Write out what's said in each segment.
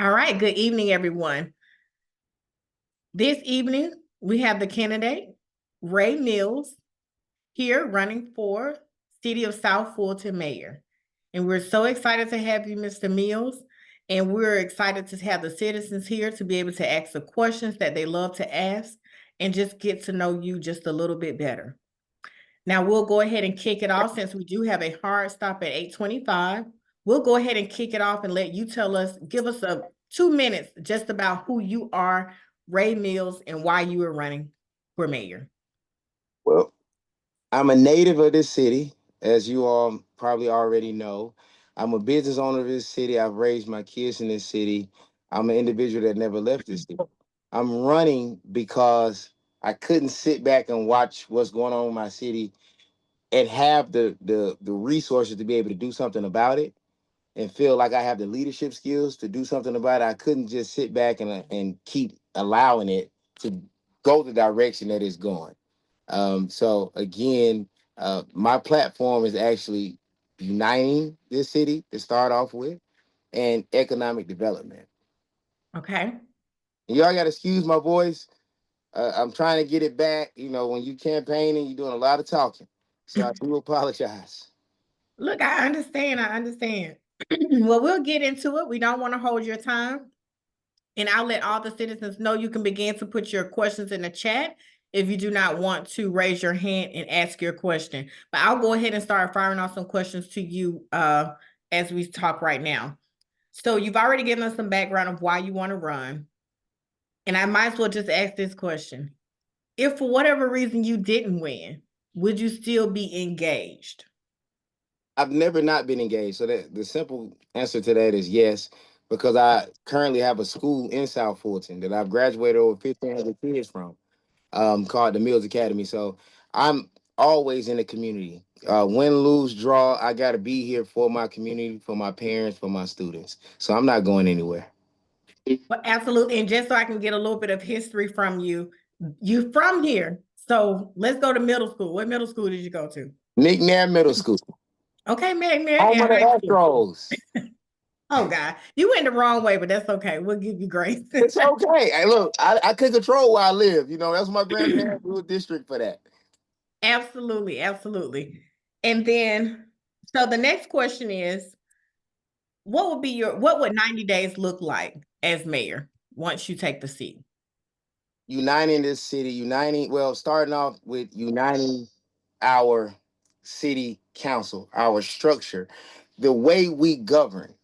All right, good evening, everyone. This evening, we have the candidate, Ray Mills, here running for City of South Fulton Mayor. And we're so excited to have you, Mr. Mills. And we're excited to have the citizens here to be able to ask the questions that they love to ask and just get to know you just a little bit better. Now we'll go ahead and kick it off since we do have a hard stop at 8:25. We'll go ahead and kick it off and let you give us 2 minutes just about who you are, Ray Mills, and why you are running for mayor. Well, I'm a native of this city, as you all probably already know. I'm a business owner of this city. I've raised my kids in this city. I'm an individual that never left this city. I'm running because I couldn't sit back and watch what's going on in my city and have the resources to be able to do something about it and feel like I have the leadership skills to do something about it. I couldn't just sit back and keep allowing it to go the direction that it's going. So again, my platform is actually uniting this city to start off with and economic development. Okay. And y'all got to excuse my voice. I'm trying to get it back. You know, when you campaigning, you're doing a lot of talking. So I do apologize. Look, I understand. Well, we'll get into it. We don't want to hold your time. And I'll let all the citizens know you can begin to put your questions in the chat if you do not want to raise your hand and ask your question. But I'll go ahead and start firing off some questions to you as we talk right now. So you've already given us some background of why you want to run. And I might as well just ask this question. If for whatever reason you didn't win, would you still be engaged? I've never not been engaged. So that the simple answer to that is yes, because I currently have a school in South Fulton that I've graduated over 1,500 kids from, called the Mills Academy. So I'm always in the community. Win, lose, draw, I got to be here for my community, for my parents, for my students. So I'm not going anywhere. Well, absolutely. And just so I can get a little bit of history from you, you from here. So let's go to middle school. What middle school did you go to? McNair Middle School. Okay, McNair. Home And of the high school. Astros. Oh God, you went the wrong way, but that's okay. We'll give you grace. It's okay. Hey, look, I could control where I live. You know, that's my grandparents' little district for that. Absolutely, absolutely. And then, so the next question is, what would 90 days look like as mayor once you take the seat? Uniting this city, starting off with uniting our city council, our structure, the way we govern.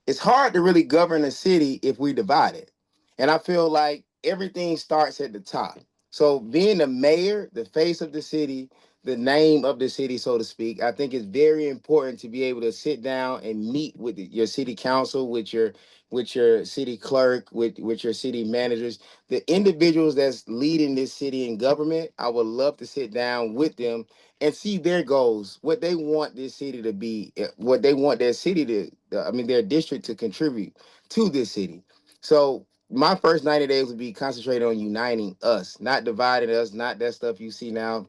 It's hard to really govern a city if we divide it. And I feel like everything starts at the top. So being the mayor, the face of the city, the name of the city, so to speak, I think it's very important to be able to sit down and meet with your city council, with your city clerk, with your city managers, the individuals that's leading this city in government. I would love to sit down with them and see their goals, what they want this city to be, what they want their city their district to contribute to this city. So my first 90 days would be concentrated on uniting us, not dividing us, not that stuff you see now,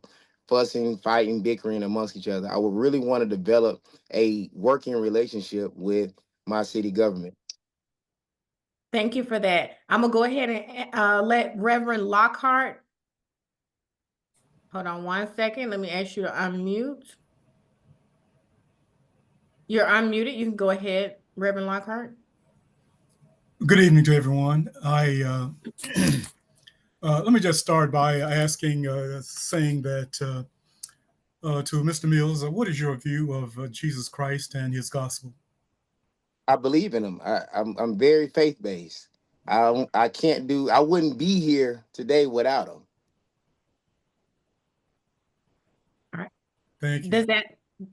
fussing, fighting, bickering amongst each other. I would really want to develop a working relationship with my city government. Thank you for that. I'm gonna go ahead and let Reverend Lockhart. Hold on 1 second. Let me ask you to unmute. You're unmuted. You can go ahead, Reverend Lockhart. Good evening to everyone. Let me just start by saying that to Mr. Mills, what is your view of Jesus Christ and his gospel? I believe in him. I'm very faith based. I wouldn't be here today without him. All right. Thank you.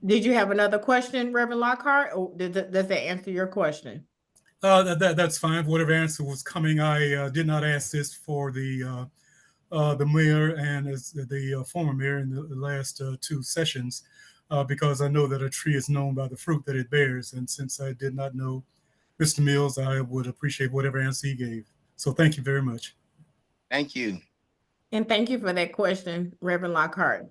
Did you have another question, Reverend Lockhart, or does that answer your question? That's fine. Whatever answer was coming, I did not ask this for the mayor and as the former mayor in the last two sessions, because I know that a tree is known by the fruit that it bears. And since I did not know Mr. Mills, I would appreciate whatever answer he gave. So thank you very much. Thank you. And thank you for that question, Reverend Lockhart.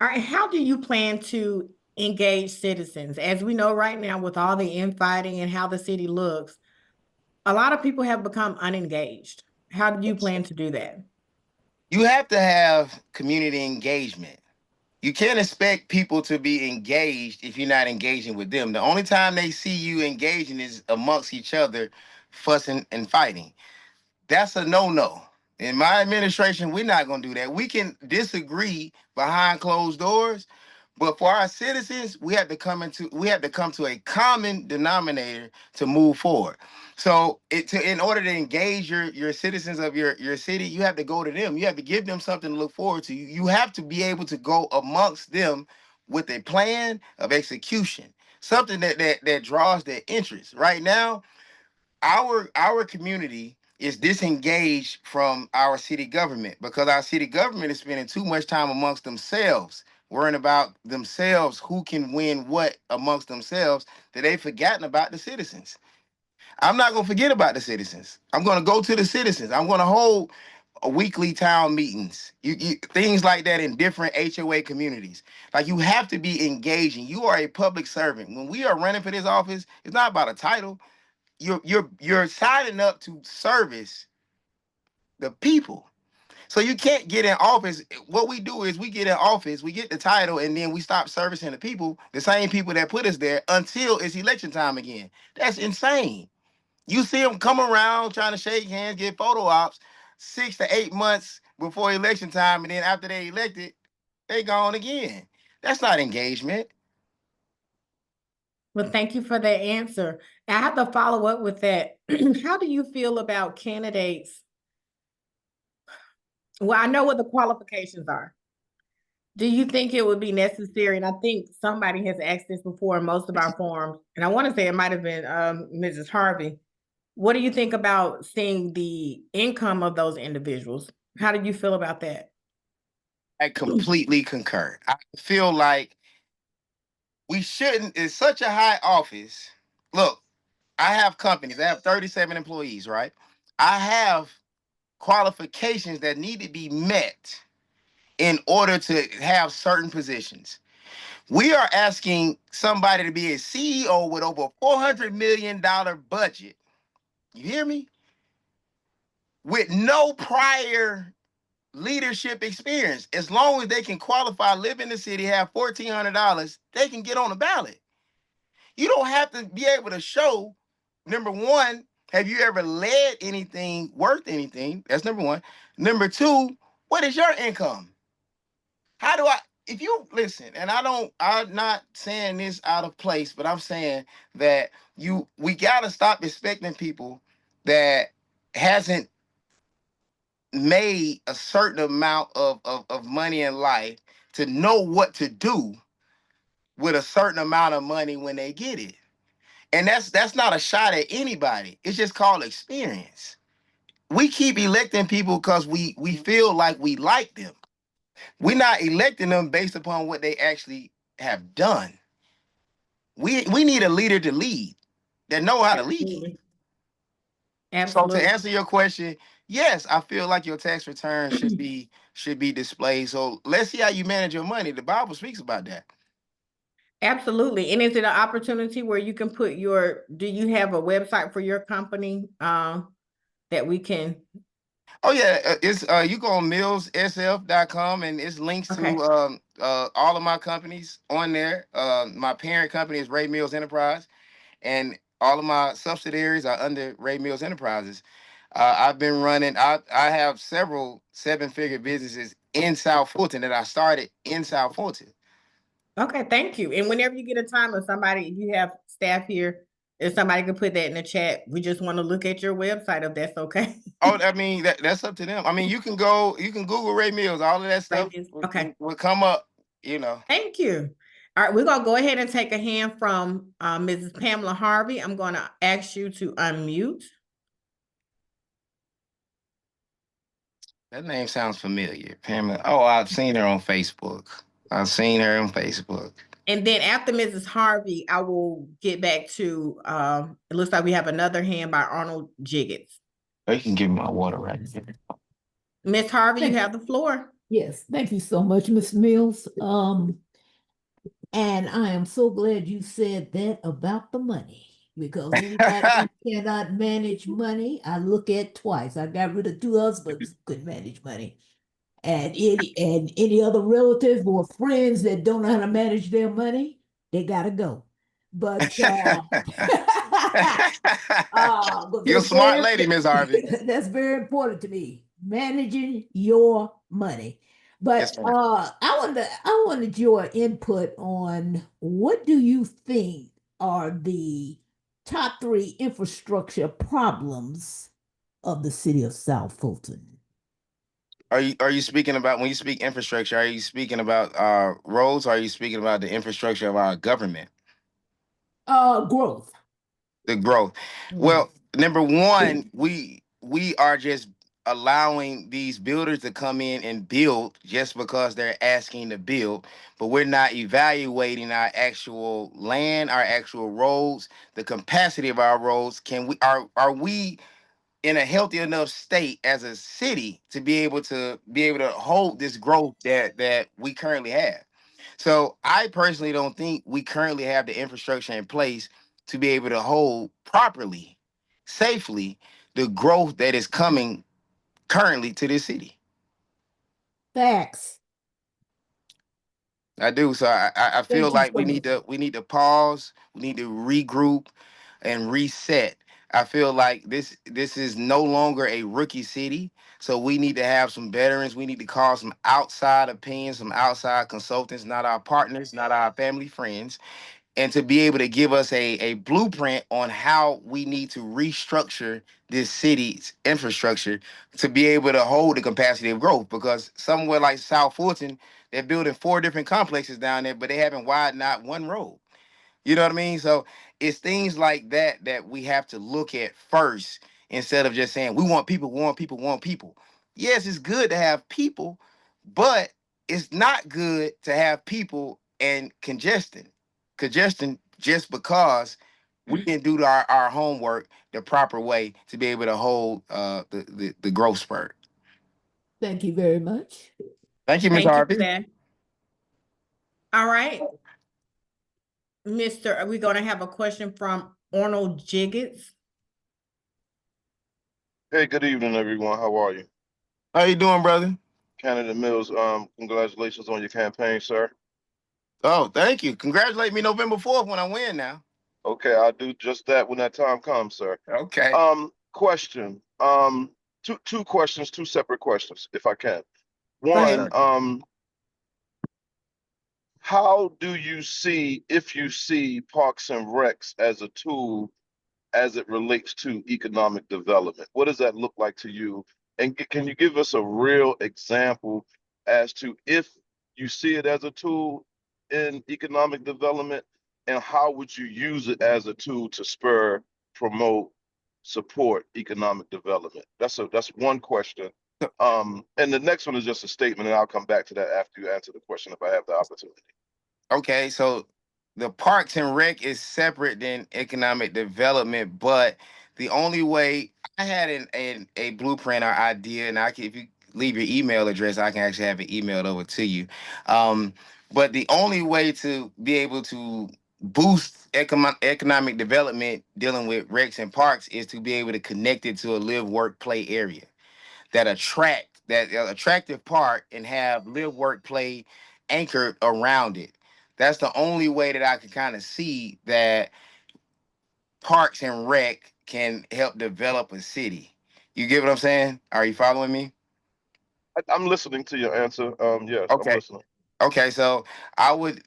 All right, how do you plan to engage citizens? As we know right now, with all the infighting and how the city looks, a lot of people have become unengaged. How do you plan to do that? You have to have community engagement. You can't expect people to be engaged if you're not engaging with them. The only time they see you engaging is amongst each other, fussing and fighting. That's a no-no. In my administration, we're not going to do that. We can disagree behind closed doors, but for our citizens, we have to come to a common denominator to move forward. So, in order to engage your citizens of your city, you have to go to them. You have to give them something to look forward to. You have to be able to go amongst them with a plan of execution, something that draws their interest. Right now, our community is disengaged from our city government because our city government is spending too much time amongst themselves, worrying about themselves, who can win what amongst themselves, that they've forgotten about the citizens. I'm not going to forget about the citizens. I'm going to go to the citizens. I'm going to hold weekly town meetings, things like that in different HOA communities. Like, you have to be engaging. You are a public servant. When we are running for this office, it's not about a title. You're signing up to service the people. So you can't get in office. What we do is we get in office, we get the title, and then we stop servicing the people, the same people that put us there, until it's election time again. That's insane. You see them come around trying to shake hands, get photo ops 6 to 8 months before election time, and then after they elected, they gone again. That's not engagement. Well, thank you for that answer. I have to follow up with that. How do you feel about candidates? Well, I know what the qualifications are. Do you think it would be necessary? And I think somebody has asked this before in most of our forums, and I want to say it might have been Mrs. Harvey. What do you think about seeing the income of those individuals? How do you feel about that? I completely concur. I feel like we shouldn't, it's such a high office. Look, I have companies, I have 37 employees, right? I have qualifications that need to be met in order to have certain positions. We are asking somebody to be a CEO with over $400 million budget. You hear me? With no prior leadership experience. As long as they can qualify, live in the city, have $1,400, they can get on the ballot. You don't have to be able to show, number one, have you ever led anything worth anything? That's number one. Number two, what is your income? How do I, if you listen, and I'm not saying this out of place, but I'm saying that we gotta stop expecting people that hasn't made a certain amount of money in life to know what to do with a certain amount of money when they get it. And that's not a shot at anybody. It's just called experience. We keep electing people because we feel like we like them. We're not electing them based upon what they actually have done. We need a leader to lead that know how to lead. Absolutely. So to Absolutely. answer your question, yes, I feel like your tax return should be displayed. So let's see how you manage your money. The Bible speaks about that. Absolutely. And is it an opportunity where you can put do you have a website for your company that we can? Oh yeah, it's you go on millssf.com and it's links Okay. to all of my companies on there. My parent company is Ray Mills Enterprise, and all of my subsidiaries are under Ray Mills Enterprises. I've been running. I have several seven-figure businesses in South Fulton that I started in South Fulton. Okay, thank you. And whenever you get a time, if you have staff here, if somebody could put that in the chat, we just want to look at your website if that's okay. Oh, I mean that's up to them. I mean, you can Google Ray Mills, all of that stuff Okay. will come up. You know. Thank you. All right, we're gonna go ahead and take a hand from Mrs. Pamela Harvey. I'm gonna ask you to unmute. That name sounds familiar, Pamela. Oh, I've seen her on Facebook. I've seen her on Facebook. And then after Mrs. Harvey, I will get back to, it looks like we have another hand by Arnold Jiggets. Oh, you can give me my water right here. Ms. Harvey, you have the floor. Yes, thank you so much, Ms. Mills. And I am so glad you said that about the money. Because anybody who cannot manage money, I look at twice. I got rid of two husbands who couldn't manage money. And any other relative or friends that don't know how to manage their money, they gotta go. But but You're a that's smart lady, Miss Harvey. that's very important to me. Managing your money. Yes, But ma'am. I wanted your input on what do you think are the top three infrastructure problems of the city of South Fulton? Are you speaking about, when you speak infrastructure, are you speaking about roads, or are you speaking about the infrastructure of our government? Growth. The growth. Mhm. Well, number one, we are just allowing these builders to come in and build just because they're asking to build, but we're not evaluating our actual land, our actual roads, the capacity of our roads. Are we in a healthy enough state as a city to be able to hold this growth that we currently have? So I personally don't think we currently have the infrastructure in place to be able to hold properly, safely, the growth that is coming currently to this city. Facts. I do. So I feel Thank you like so much. we need to pause, we need to regroup and reset. I feel like this is no longer a rookie city. So we need to have some veterans. We need to call some outside opinions, some outside consultants, not our partners, not our family friends, and to be able to give us a blueprint on how we need to restructure this city's infrastructure to be able to hold the capacity of growth. Because somewhere like South Fulton, they're building 4 different complexes down there, but they haven't widened not one road. You know what I mean? So it's things like that that we have to look at first instead of just saying we want people, want people, want people. Yes, it's good to have people, but it's not good to have people and congestion. Congestion just because we didn't do our homework the proper way to be able to hold the growth spurt. Thank you very much. Thank you, Ms. Thank you for Harvey. that. All right, Mr. We're gonna have a question from Arnold Jiggets. Hey, good evening, everyone. How are you? How you doing, brother? Canada Mills, congratulations on your campaign, sir. Oh, thank you. Congratulate me November 4th when I win now. Okay, I'll do just that when that time comes, sir. Okay. Question. Two questions, two separate questions, if I can. Go Yes, One, sir. ahead. how do you see, if you see Parks and Recs as a tool as it relates to economic development? What does that look like to you? And can you give us a real example as to if you see it as a tool in economic development, and how would you use it as a tool to spur, promote, support economic development? That's one question. And the next one is just a statement, and I'll come back to that after you answer the question if I have the opportunity. Okay, so the Parks and Rec is separate than economic development, but the only way I had a blueprint or idea, and if you leave your email address, I can actually have it emailed over to you. But the only way to be able to boost economic development dealing with recs and parks is to be able to connect it to a live, work, play area that attractive park and have live, work, play anchored around it. That's the only way that I can kind of see that Parks and Rec can help develop a city. You get what I'm saying? Are you following me? I'm listening to your answer. Yes, I'm Okay. listening. Okay. So I would,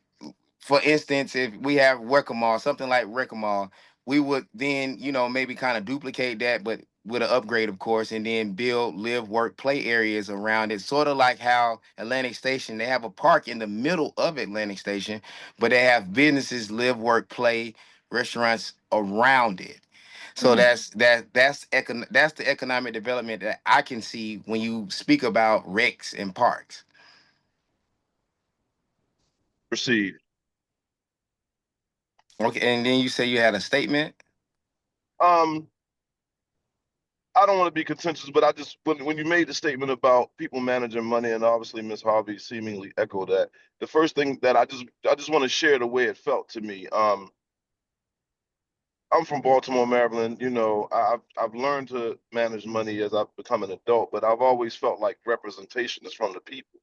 for instance, if we have Wreckamall, something like Wreckamall, we would then, maybe kind of duplicate that, but with an upgrade, of course, and then build live, work, play areas around it. Sort of like how Atlantic Station, they have a park in the middle of Atlantic Station, but they have businesses, live, work, play, restaurants around it. So Mm. that's the economic development that I can see when you speak about recs and parks. Proceed. Okay, and then you say you had a statement. Um, I don't want to be contentious, but I just when you made the statement about people managing money, and obviously Ms. Harvey seemingly echoed that. The first thing that I just want to share the way it felt to me. I'm from Baltimore, Maryland. You know, I've learned to manage money as I've become an adult, but I've always felt like representation is from the people.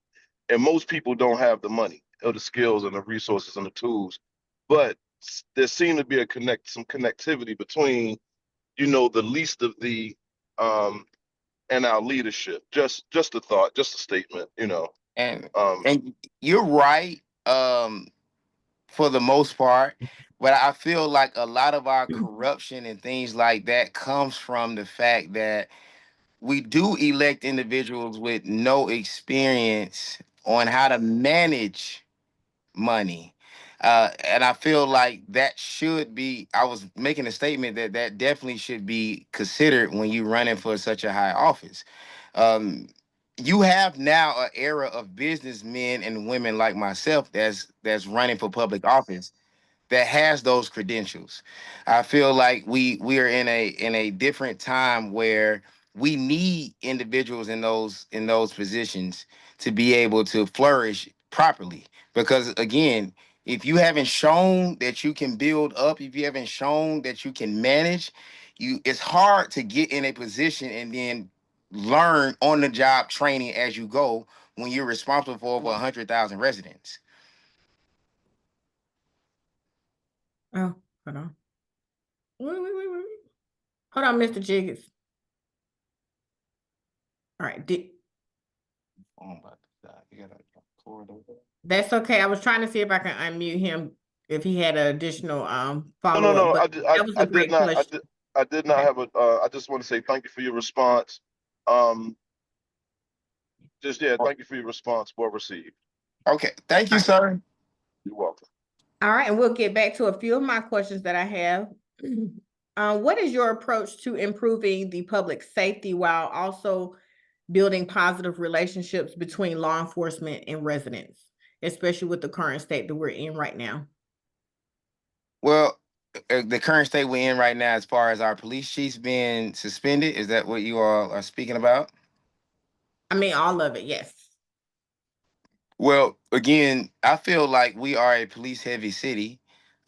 And most people don't have the money or the skills and the resources and the tools. But there seemed to be some connectivity between, you know, the least of the um and our leadership. Just a thought, just a statement, you know. And Um and you're right, for the most part. But I feel like a lot of our corruption and things like that comes from the fact that we do elect individuals with no experience on how to manage money. And I feel like that should be, I was making a statement that that definitely should be considered when you running for such a high office. Um, you have now an era of businessmen and women like myself that's running for public office that has those credentials. I feel like we are in a different time where we need individuals in those positions to be able to flourish properly. Because again, if you haven't shown that you can build up, if you haven't shown that you can manage, it's hard to get in a position and then learn on the job training as you go when you're responsible for over 100,000 residents. Oh, hold on. Wait. Hold on, Mr. Jiggets. All right, Oh my God, you gotta record over. that's okay. I was trying to see if I can unmute him if he had an additional no, follow-up, no, but that was I a did great not question. I did not Okay. have a I just want to say thank you for your response. Um just yeah, thank you for your response. Well received. Okay, thank All you, right. sir. You're welcome. All right, and we'll get back to a few of my questions that I have. What is your approach to improving the public safety while also building positive relationships between law enforcement and residents, especially with the current state that we're in right now? Well, the current state we're in right now, as far as our police chiefs being suspended, is that what you all are speaking about? I mean, all of it, yes. Well, again, I feel like we are a police heavy city.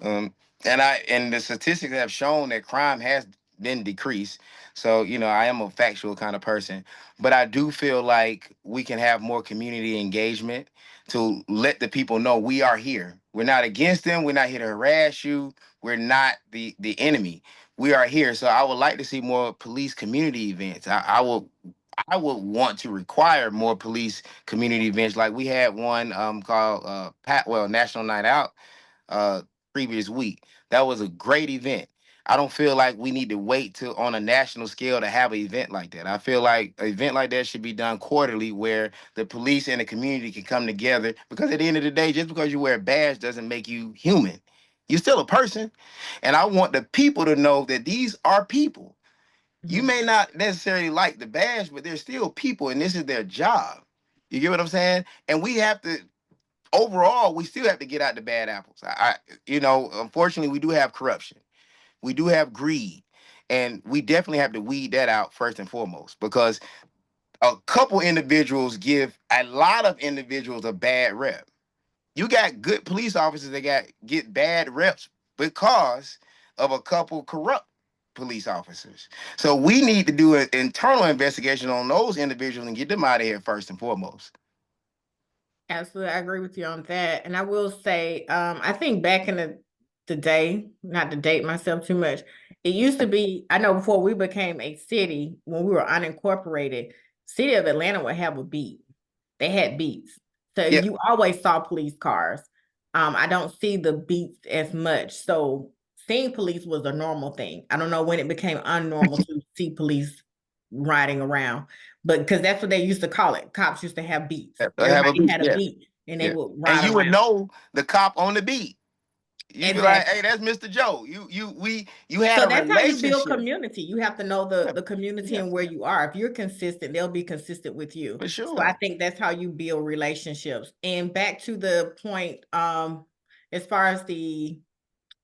Um, and the statistics have shown that crime has been decreased. So, you know, I am a factual kind of person, but I do feel like we can have more community engagement to let the people know we are here. We're not against them. We're not here to harass you. We're not the enemy. We are here. So I would like to see more police community events. I would want to require more police community events. Like we had one called National Night Out uh previous week. That was a great event. I don't feel like we need to wait till on a national scale to have an event like that. I feel like an event like that should be done quarterly where the police and the community can come together, because at the end of the day, just because you wear a badge doesn't make you human. You're still a person. And I want the people to know that these are people. You may not necessarily like the badge, but they're still people, and this is their job. You get what I'm saying? And we have to, overall, we still have to get out the bad apples. Unfortunately, we do have corruption, we do have greed, and we definitely have to weed that out first and foremost, because a couple individuals give a lot of individuals a bad rep. You got good police officers that get bad reps because of a couple corrupt police officers. So we need to do an internal investigation on those individuals and get them out of here first and foremost. Absolutely, I agree with you on that. And I will say, I think back in the day, not to date myself too much, it used to be, I know before we became a city, when we were unincorporated, City of Atlanta would have a beat. They had beats. So Yeah, you always saw police cars. I don't see the beats as much. So seeing police was a normal thing. I don't know when it became unnormal to see police riding around, but because that's what they used to call it. Cops used to have beats. they have a Everybody beat. had a Yeah, beat and they yeah. would And ride you would around. know the cop on the beat. You'd be like, "Hey, Exactly. that's Mr. Joe." You had So a that's how you build relationship. community. You have to know Yeah, the community yeah, and where you are. If you're consistent, they'll be consistent with you. for So I sure. think that's how you build relationships. And back to the point, as far as the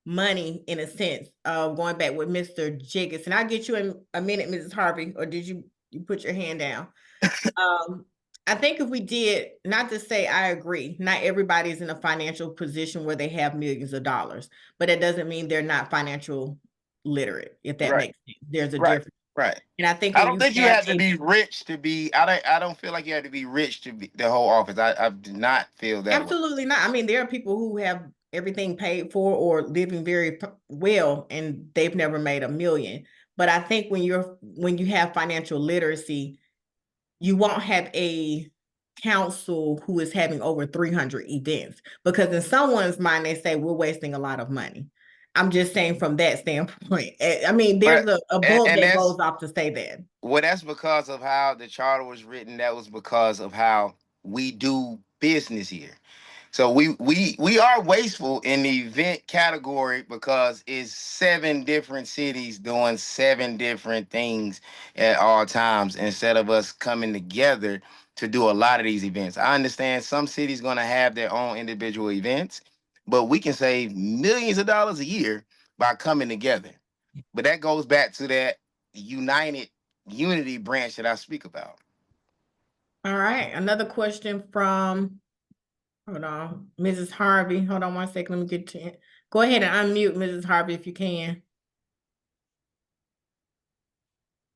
money in a sense, going back with Mr. Jiggis, and I'll get you in a minute, Mrs. Harvey, or did you put your hand down? Um, I think if we did, not to say I agree, not everybody's in a financial position where they have millions of dollars, but it doesn't mean they're not financial literate, if that Right. makes sense. There's a Right. difference. Right. And I think I when don't you think you have have to be rich to be. I don't feel like you have to be rich to be the whole office. I do not feel that way. absolutely not. I mean, there are people who have everything paid for or living very well, and they've never made a million. But I think when you have financial literacy, you won't have a council who is having over 300 events, because in someone's mind they say we're wasting a lot of money. I'm just saying from that standpoint. I mean, there's a bulb And that that's goes off to say that. well, that's because of how the charter was written. That was because of how we do business here. So we are wasteful in the event category because it's 7 different cities doing 7 different things at all times instead of us coming together to do a lot of these events. I understand some cities going to have their own individual events, but we can save millions of dollars a year by coming together. But that goes back to that united unity branch that I speak about. All right, another question from, hold on, Mrs. Harvey. Hold on one second, let me get to it. Go ahead and unmute Mrs. Harvey if you can.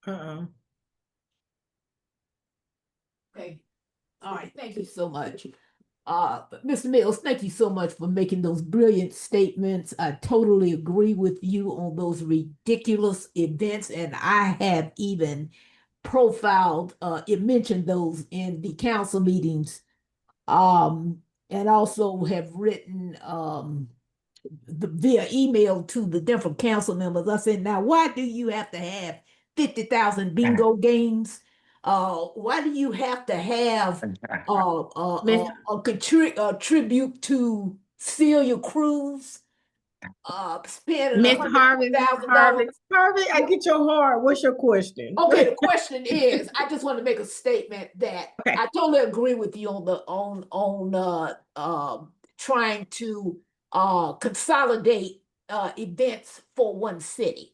Uh-oh. Okay. All right. Thank you so much. Mr. Mills, thank you so much for making those brilliant statements. I totally agree with you on those ridiculous events, and I have even profiled, it mentioned those in the council meetings, and also have written via email to the different council members. I said, now why do you have to have 50,000 bingo games? Why do you have to have Miss a tribute to Celia Cruz? Spending a Miss hundred Harvey, Miss thousand Harvey, dollars. Harvey, I get your heart. What's your question? Okay, the question is, I just want to make a statement that Okay. I totally agree with you on the trying to consolidate events for one city,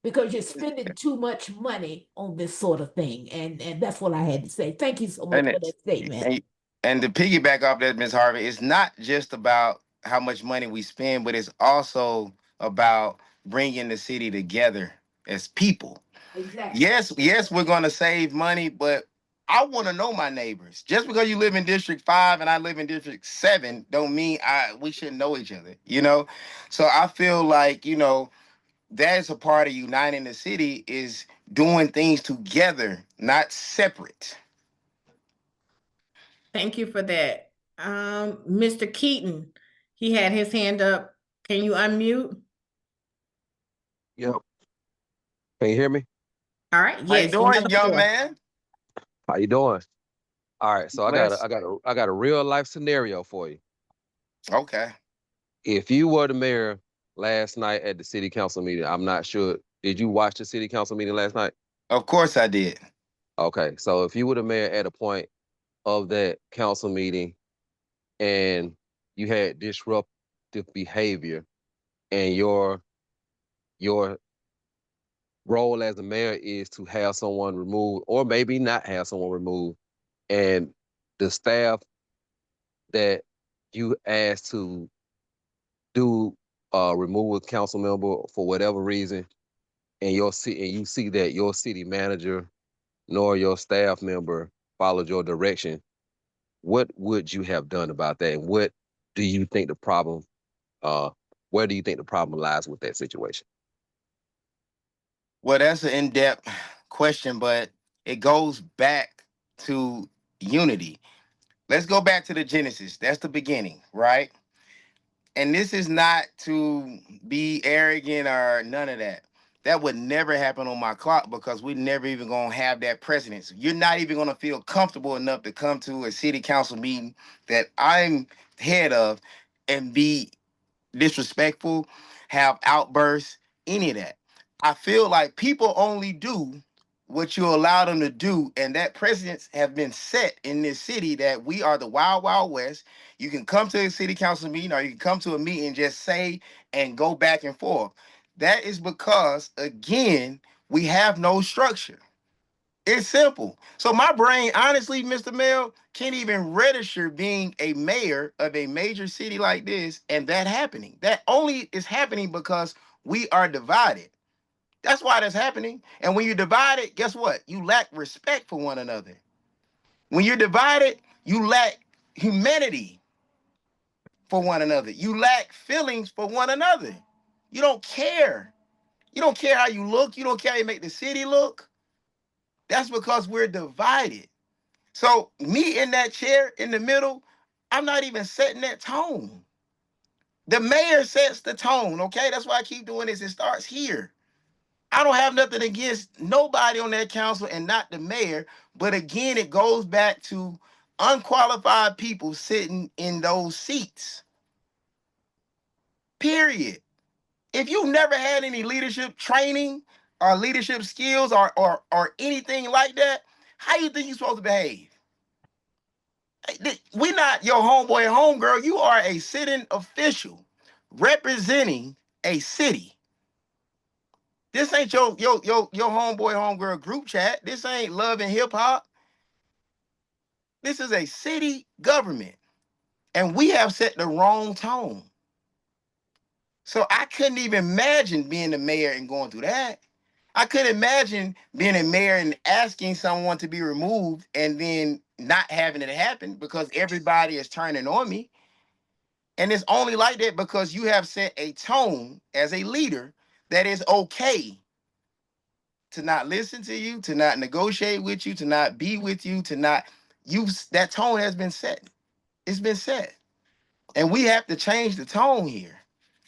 because you're spending too much money on this sort of thing, and that's what I had to say. Thank you so much And for it, that statement. and to piggyback off that, Ms. Harvey, it's not just about how much money we spend, but it's also about bringing the city together as people. Exactly. Yes, we're going to save money, but I want to know my neighbors. Just because you live in District 5 and I live in District 7 don't mean we shouldn't know each other, you know? So I feel like, that is a part of uniting the city is doing things together, not separate. Thank you for that. Mr. Keaton, he had his hand up. Can you unmute? Yep. Can you hear me? All right. How you Yes, you have doing, the young floor. man? How you doing? All right, so Bless. I got a real life scenario for you. Okay. If you were the mayor last night at the city council meeting, I'm not sure. Did you watch the city council meeting last night? Of course I did. Okay, so if you were the mayor at a point of that council meeting and you had disruptive behavior, and your role as the mayor is to have someone removed or maybe not have someone removed, and the staff that you asked to do remove a council member for whatever reason, and you see that your city manager nor your staff member followed your direction, what would you have done about that? And what do you think the problem uh where do you think the problem lies with that situation? Well, that's an in-depth question, but it goes back to unity. Let's go back to the Genesis. That's the beginning, right? And this is not to be arrogant or none of that. That would never happen on my clock because we're never even gonna have that precedence. You're not even gonna feel comfortable enough to come to a city council meeting that I'm head of and be disrespectful, have outbursts, any of that. I feel like people only do what you allow them to do, and that precedents have been set in this city that we are the wild, wild west. You can come to a city council meeting or you can come to a meeting and just say and go back and forth. That is because, again, we have no structure. It's simple. So my brain, honestly, Mr. Mel, can't even register being a mayor of a major city like this and that happening. That only is happening because we are divided. That's why that's happening. And when you're divided, guess what? You lack respect for one another. When you're divided, you lack humanity for one another. You lack feelings for one another. You don't care. You don't care how you look. You don't care how you make the city look. That's because we're divided. So me in that chair in the middle, I'm not even setting that tone. The mayor sets the tone, okay? That's why I keep doing this. It starts here. I don't have nothing against nobody on that council and not the mayor. But again, it goes back to unqualified people sitting in those seats. Period. If you've never had any leadership training or leadership skills or anything like that, how you think you're supposed to behave? We're not your homeboy and homegirl. You are a sitting official representing a city. This ain't your homeboy homegirl group chat. This ain't love and hip hop. This is a city government, and we have set the wrong tone. So I couldn't even imagine being the mayor and going through that. I couldn't imagine being a mayor and asking someone to be removed and then not having it happen because everybody is turning on me. And it's only like that because you have set a tone as a leader that is okay to not listen to you, to not negotiate with you, to not be with you, to not use that tone has been set. It's been set. And we have to change the tone here.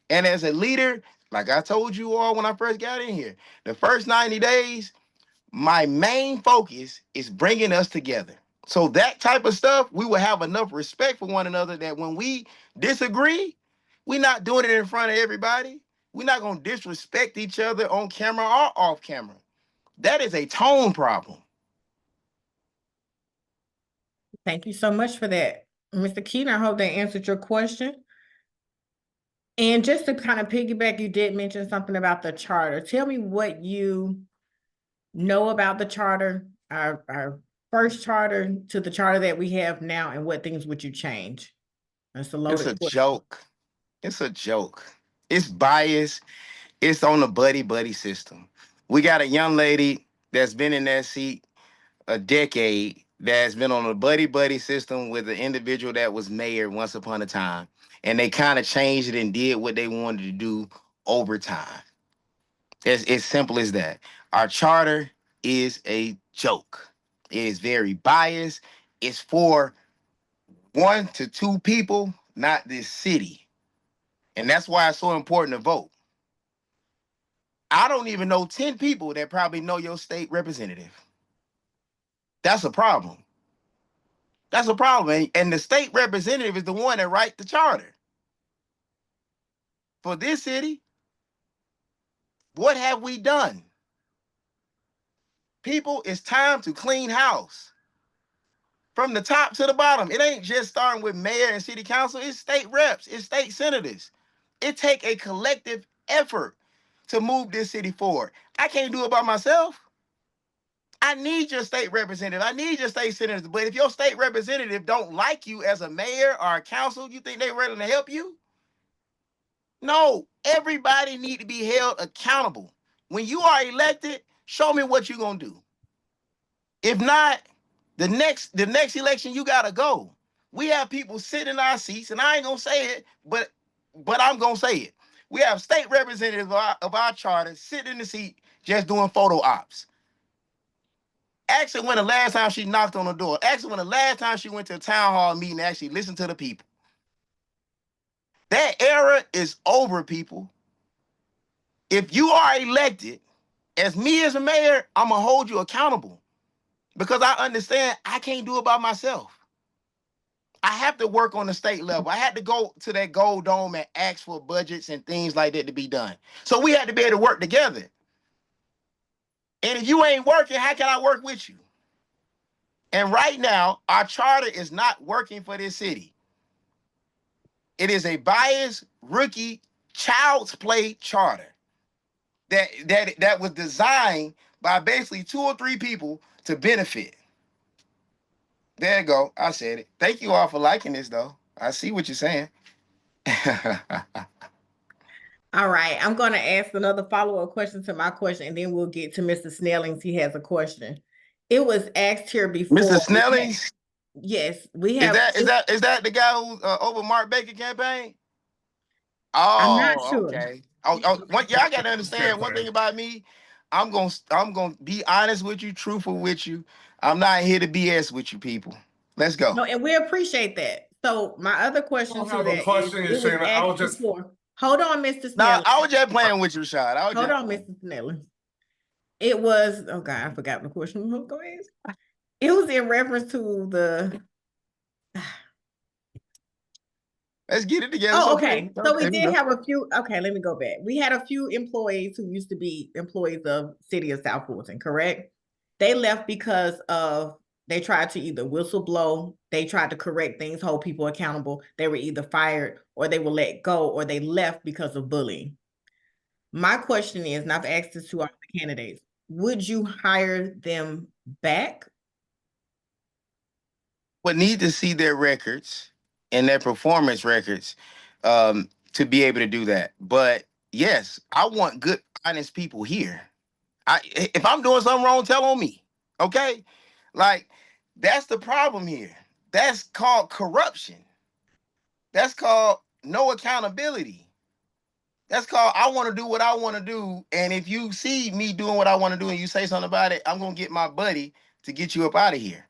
And as a leader, like I told you all when I first got in here, the first 90 days, my main focus is bringing us together. So that type of stuff, we will have enough respect for one another that when we disagree, we're not doing it in front of everybody. We're not going to disrespect each other on camera or off camera. That is a tone problem. Thank you so much for that. Mr. Keaton, I hope that answered your question. And just to kind of piggyback, you did mention something about the charter. Tell me what you know about the charter, our first charter to the charter that we have now, and what things would you change? That's a It's a loaded question. joke. It's a joke. It's biased. It's on the buddy system. We got a young lady that's been in that seat a decade that's been on a buddy system with an individual that was mayor once upon a time. And they kind of changed it and did what they wanted to do over time. It's simple as that. Our charter is a joke. It is very biased. It's for 1 to 2 people, not this city. And that's why it's so important to vote. I don't even know 10 people that probably know your state representative. That's a problem. That's a problem. And the state representative is the one that writes the charter. For this city, what have we done? People, it's time to clean house. From the top to the bottom. It ain't just starting with mayor and city council. It's state reps. It's state senators. It take a collective effort to move this city forward. I can't do it by myself. I need your state representative. I need your state senators. But if your state representative don't like you as a mayor or a council, you think they're ready to help you? No, everybody need to be held accountable. When you are elected, show me what you're gonna do. If not, the next election, you gotta go. We have people sitting in our seats, and I ain't gonna say it, but I'm gonna say it. We have state representatives of our charter sitting in the seat just doing photo ops. Ask her when the last time she knocked on the door. Ask her when the last time she went to a town hall meeting and actually listened to the people. That era is over, people. If you are elected, as me as a mayor, I'm gonna hold you accountable because I understand I can't do it by myself. I have to work on the state level. I had to go to that gold dome and ask for budgets and things like that to be done. So we had to be able to work together. And if you ain't working, how can I work with you? And right now, our charter is not working for this city. It is a biased, rookie, child's play charter that was designed by basically 2 or 3 people to benefit. There you go. I said it. Thank you all for liking this, though. I see what you're saying. All right, I'm gonna ask another follow-up question to my question, and then we'll get to Mr. Snellings. He has a question. It was asked here before. Mr. Snellings, Yes, we is have. that the guy who over Mark Baker campaign? I'm not Oh, sure. okay. Y'all got to understand one thing about me. I'm gonna be honest with you, truthful with you. I'm not here to BS with you people. Let's go. No, and we appreciate that. So my other question don't to have a that is, question, it was Shayna. I asked was just before. Hold on, Mr. Now, Snelling. I was just playing with you, Rashad. I was Hold just on, playing. Mr. Snelling. It was, oh God, I forgot the question. Go ahead. It was in reference to the. Let's get it together. It's Oh, okay. okay. So we Okay. did have a few. Okay, let me go back. We had a few employees who used to be employees of City of South Fulton, correct? They left because of they tried to either whistleblow, they tried to correct things, hold people accountable. They were either fired or they were let go or they left because of bullying. My question is, and I've asked this to all the candidates, would you hire them back? Would need to see their records and their performance records to be able to do that. But yes, I want good, honest people here. If I'm doing something wrong, tell on me. Okay? Like, that's the problem here. That's called corruption. That's called no accountability. That's called I want to do what I want to do. And if you see me doing what I want to do and you say something about it, I'm gonna get my buddy to get you up out of here.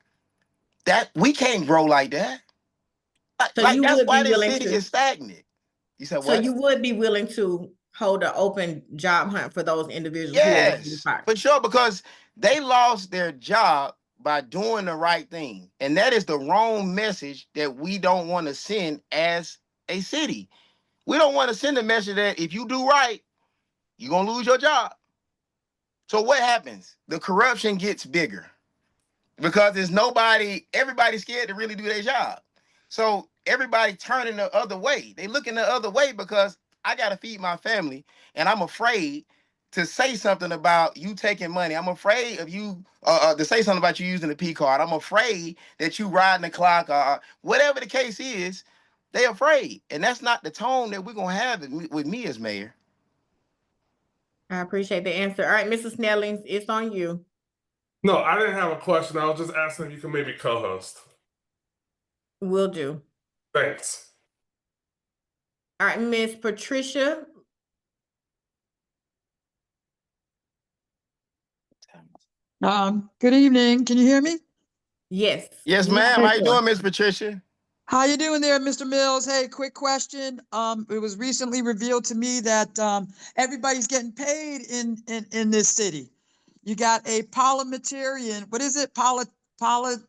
That we can't grow like that. So Like you that's would why be this willing city to is stagnant. You said So what? you would be willing to hold an open job hunt for those individuals who are being Yes, fired? for sure, because they lost their job by doing the right thing. And that is the wrong message that we don't want to send as a city. We don't want to send a message that if you do right, you're gonna lose your job. So what happens? The corruption gets bigger because there's everybody's scared to really do their job. So everybody turning the other way. They looking the other way because I gotta feed my family, and I'm afraid to say something about you taking money. I'm afraid of you to say something about you using the P card. I'm afraid that you riding the clock, whatever the case is. They afraid, and that's not the tone that we're gonna have with me as mayor. I appreciate the answer. All right, Mrs. Snellings, it's on you. no, I didn't have a question. I was just asking if you can maybe co-host. Will do. Thanks. All right, Miss Patricia. Good evening. Can you hear me? Yes. Yes, We ma'am. heard How you you. doing, Miss Patricia? How you doing there, Mr. Mills? Hey, quick question. It was recently revealed to me that everybody's getting paid in this city. You got a parliamentarian. What is it? Parliamentarian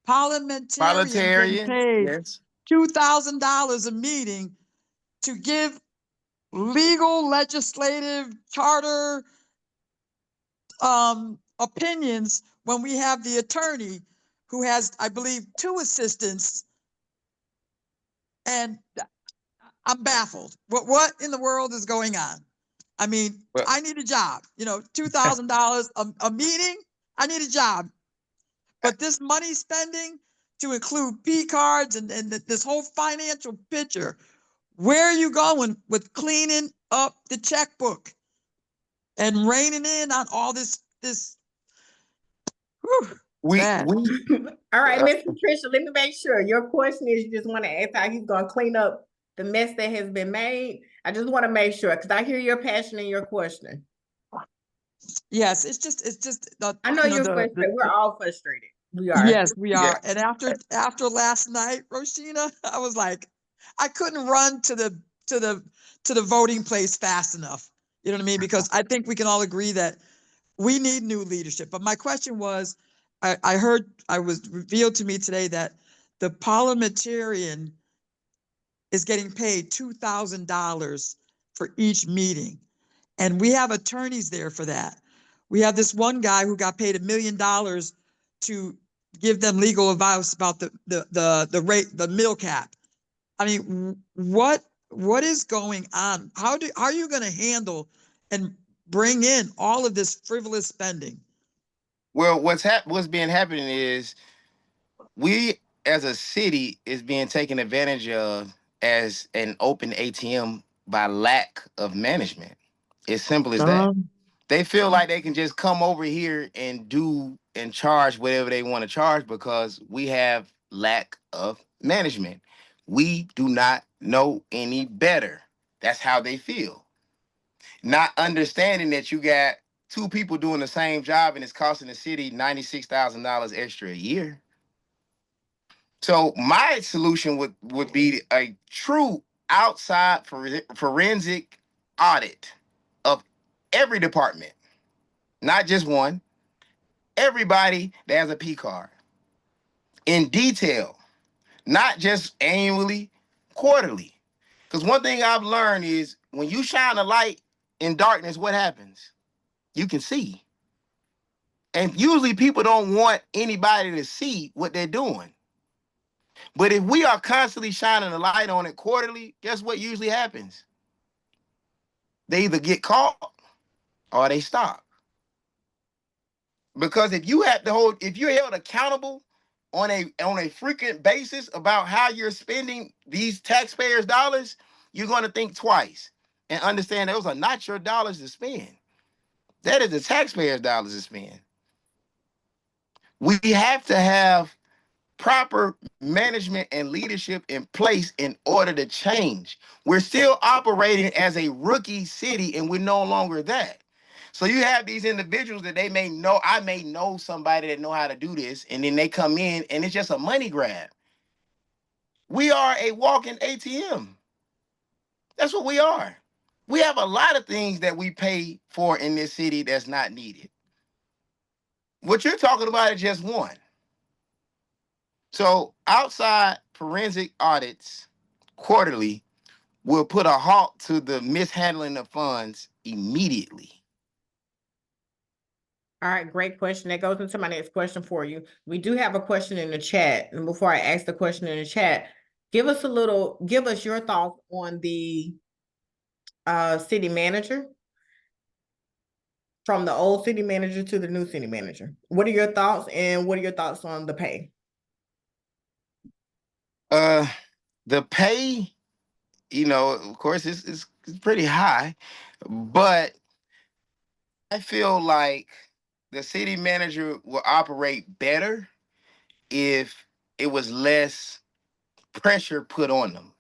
getting Parliamentarian. paid Yes. $2,000 a meeting to give legal, legislative, charter opinions when we have the attorney who has, I believe, 2 assistants, and I'm baffled. What in the world is going on? I mean, Well, I need a job. $2,000 a meeting. I need a job. But this money spending to include P cards and this whole financial picture, where are you going with cleaning up the checkbook and reining in on all this? Whew, we bad. All right, Miss Patricia, let me make sure. Your question is you just want to ask how he's going to clean up the mess that has been made. I just want to make sure because I hear your passion in your question. Yes, it's just I know you're frustrated. We're all frustrated. We are. yes, we yeah. are. And after last night, Roshina, I was like, I couldn't run to the voting place fast enough. You know what I mean? Because I think we can all agree that we need new leadership. But my question was, I was revealed to me today that the parliamentarian is getting paid $2,000 for each meeting. And we have attorneys there for that. We have this one guy who got paid $1 million to give them legal advice about the rate, the mill cap. I mean, what is going on? How are you going to handle and bring in all of this frivolous spending? Well, what's been happening is we as a city is being taken advantage of as an open ATM by lack of management. It's simple as that. Um, They feel like they can just come over here and do and charge whatever they want to charge because we have lack of management. We do not know any better. That's how they feel. Not understanding that you got two people doing the same job and it's costing the city $96,000 extra a year. So my solution would be a true outside forensic audit of every department, not just one. Everybody that has a P card in detail, not just annually, quarterly. Because one thing I've learned is when you shine a light in darkness, what happens? You can see. And usually people don't want anybody to see what they're doing. But if we are constantly shining a light on it quarterly, guess what usually happens? They either get caught or they stop. Because if you're held accountable on a frequent basis about how you're spending these taxpayers' dollars, you're going to think twice and understand those are not your dollars to spend. That is the taxpayers' dollars to spend. We have to have proper management and leadership in place in order to change. We're still operating as a rookie city and we're no longer that. So you have these individuals that I may know somebody that know how to do this, and then they come in and it's just a money grab. We are a walking ATM. That's what we are. We have a lot of things that we pay for in this city that's not needed. What you're talking about is just one. So outside forensic audits quarterly will put a halt to the mishandling of funds immediately. all right, great question. That goes into my next question for you. We do have a question in the chat. And before I ask the question in the chat, give us your thoughts on the city manager, from the old city manager to the new city manager. What are your thoughts, and what are your thoughts on the pay? The pay, of course, it's pretty high, but I feel like the city manager will operate better if it was less pressure put on them.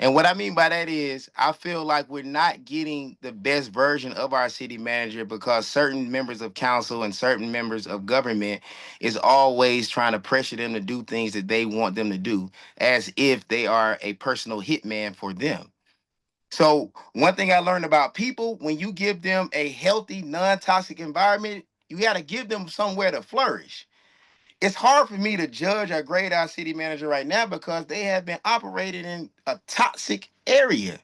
And what I mean by that is, I feel like we're not getting the best version of our city manager because certain members of council and certain members of government is always trying to pressure them to do things that they want them to do, as if they are a personal hitman for them. So one thing I learned about people, when you give them a healthy, non-toxic environment, you got to give them somewhere to flourish. It's hard for me to judge or grade our city manager right now because they have been operating in a toxic area.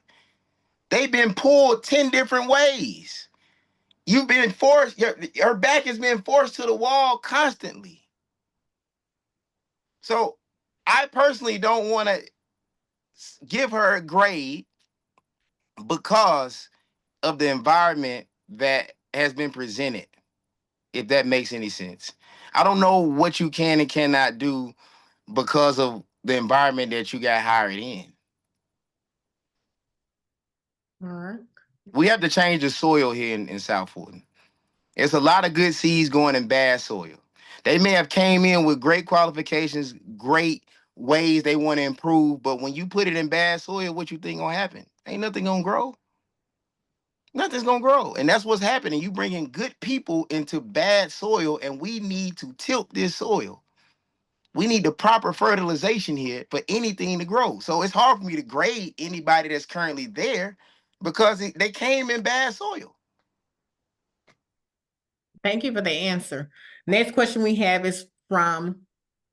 They've been pulled 10 different ways. You've been forced, your back has been forced to the wall constantly. So I personally don't want to give her a grade because of the environment that has been presented, if that makes any sense. I don't know what you can and cannot do because of the environment that you got hired in. All right. We have to change the soil here in South Fulton. There's a lot of good seeds going in bad soil. They may have came in with great qualifications, great ways they want to improve, but when you put it in bad soil, what you think gonna happen? Ain't nothing gonna grow. Nothing's gonna grow. And that's what's happening. You bringing good people into bad soil, and we need to tilt this soil. We need the proper fertilization here for anything to grow. So it's hard for me to grade anybody that's currently there because they came in bad soil. Thank you for the answer. Next question we have is from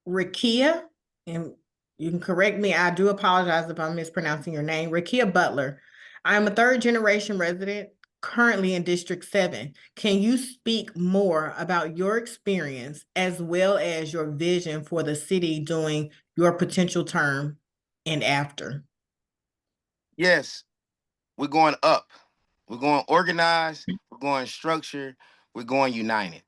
Rakia, and you can correct me. I do apologize if I'm mispronouncing your name. Rakia Butler. I'm a third generation resident currently in District 7. Can you speak more about your experience as well as your vision for the city during your potential term and after? Yes, we're going up. We're going organized. We're going structured. We're going united.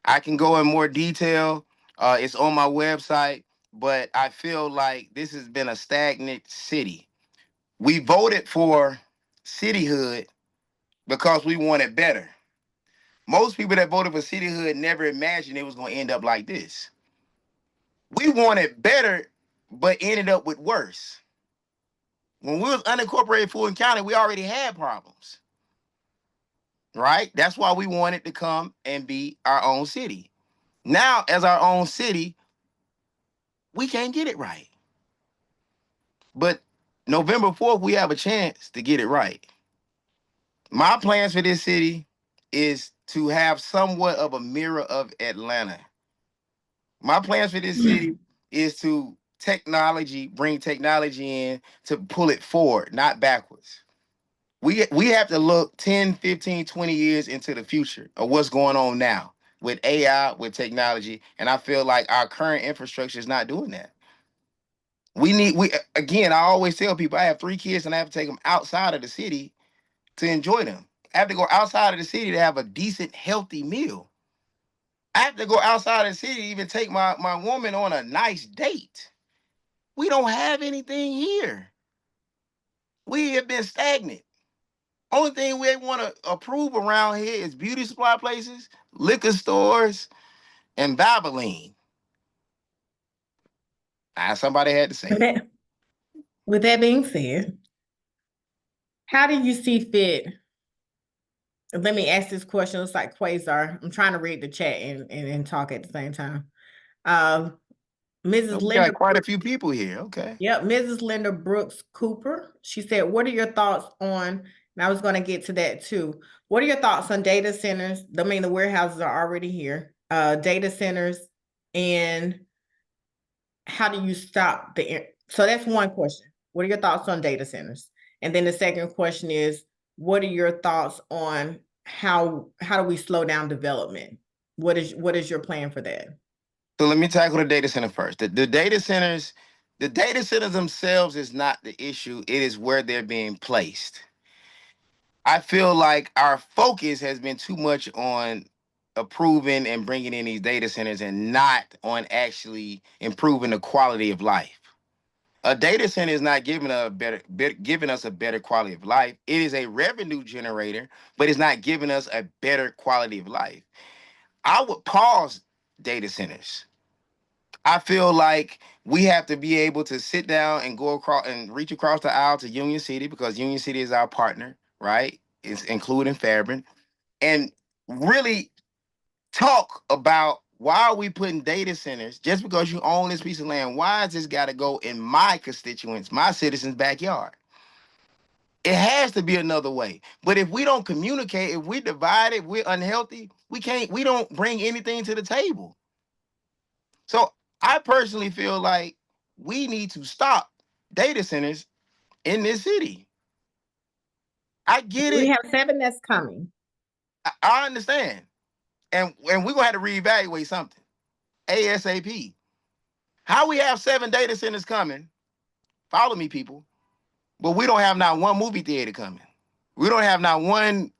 I can go in more detail. It's on my website, but I feel like this has been a stagnant city. We voted for cityhood because we wanted better. Most people that voted for cityhood never imagined it was going to end up like this. We wanted better, but ended up with worse. When we was unincorporated Fulton County, we already had problems, right? That's why we wanted to come and be our own city. Now, as our own city, we can't get it right. But November 4th, we have a chance to get it right. My plans for this city is to have somewhat of a mirror of Atlanta. My plans for this city is to bring technology in to pull it forward, not backwards. We have to look 10, 15, 20 years into the future of what's going on now with AI, with technology, and I feel like our current infrastructure is not doing that. We again, I always tell people I have 3 kids and I have to take them outside of the city to enjoy them. I have to go outside of the city to have a decent, healthy meal. I have to go outside of the city to even take my woman on a nice date. We don't have anything here. We have been stagnant. Only thing we want to approve around here is beauty supply places, liquor stores, and Valvoline. Somebody had to say With it. that, with that being said, how do you see fit? Let me ask this question. It's like Quasar. I'm trying to read the chat and talk at the same time. Mrs. We got Linda quite a few people here. Okay. Yep, Mrs. Linda Brooks Cooper. She said, what are your thoughts on, and I was going to get to that too. What are your thoughts on data centers? I mean, the warehouses are already here. Data centers, and how do you stop so that's one question. What are your thoughts on data centers? And then the second question is, what are your thoughts on how do we slow down development? What is your plan for that? So let me tackle the data center first. The data centers themselves is not the issue. It is where they're being placed. I feel like our focus has been too much on approving and bringing in these data centers and not on actually improving the quality of life. A data center is not giving giving us a better quality of life. It is a revenue generator, but it's not giving us a better quality of life. I would pause data centers. I feel like we have to be able to sit down and go across and reach across the aisle to Union City because Union City is our partner, right? It's including Fairburn, and really talk about why are we putting data centers just because you own this piece of land? Why has this got to go in my constituents, my citizens' backyard? It has to be another way. But if we don't communicate, if we're divided, we're unhealthy, we don't bring anything to the table. So I personally feel like we need to stop data centers in this city. I get We it. have 7 that's coming. I understand. And we're going to have to reevaluate something. ASAP. How we have 7 data centers coming, follow me, people, but we don't have not one movie theater coming. We don't have not one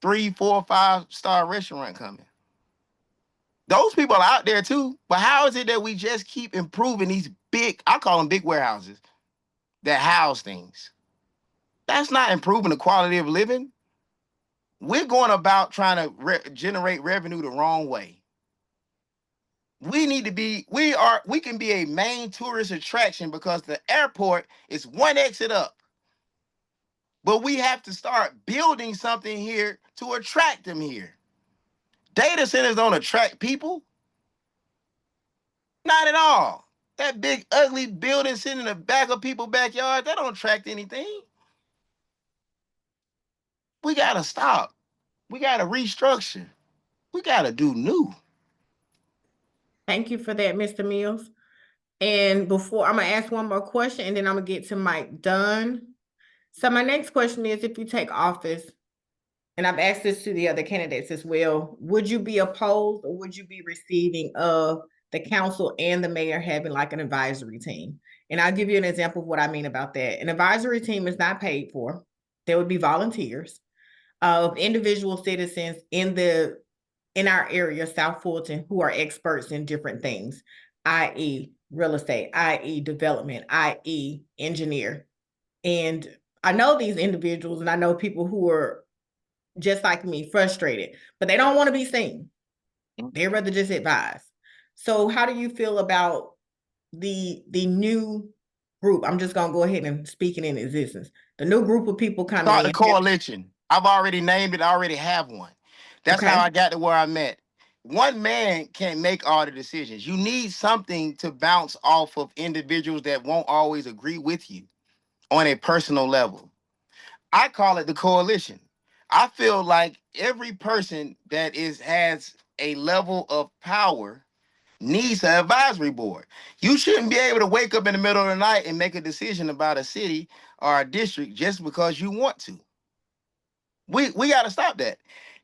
3, 4, 5-star restaurant coming. Those people are out there too, but how is it that we just keep improving these big, I call them big warehouses, that house things? That's not improving the quality of living. We're going about trying to generate revenue the wrong way. We need to be, we can be a main tourist attraction because the airport is 1 exit up. But we have to start building something here to attract them here. Data centers don't attract people. Not at all. That big, ugly building sitting in the back of people's backyard, that don't attract anything. We got to stop. We got to restructure. We got to do new. Thank you for that, Mr. Mills. And before, I'm gonna ask one more question and then I'm gonna get to Mike Dunn. So my next question is, if you take office, and I've asked this to the other candidates as well, would you be opposed or would you be receiving of the council and the mayor having like an advisory team? And I'll give you an example of what I mean about that. An advisory team is not paid for. There would be volunteers of individual citizens in our area, South Fulton, who are experts in different things, i.e. real estate, i.e. development, i.e. engineer, And I know these individuals, and I know people who are just like me, frustrated, but they don't want to be seen. They'd rather just advise. So how do you feel about the new group? I'm just gonna go ahead and speak it in existence. The new group of people coming Start the in. coalition. I've already named it. I already have one. That's Okay. how I got to where I'm at. One man can't make all the decisions. You need something to bounce off of individuals that won't always agree with you on a personal level. I call it the coalition. I feel like every person that has a level of power needs an advisory board. You shouldn't be able to wake up in the middle of the night and make a decision about a city or a district just because you want to. We got to stop that.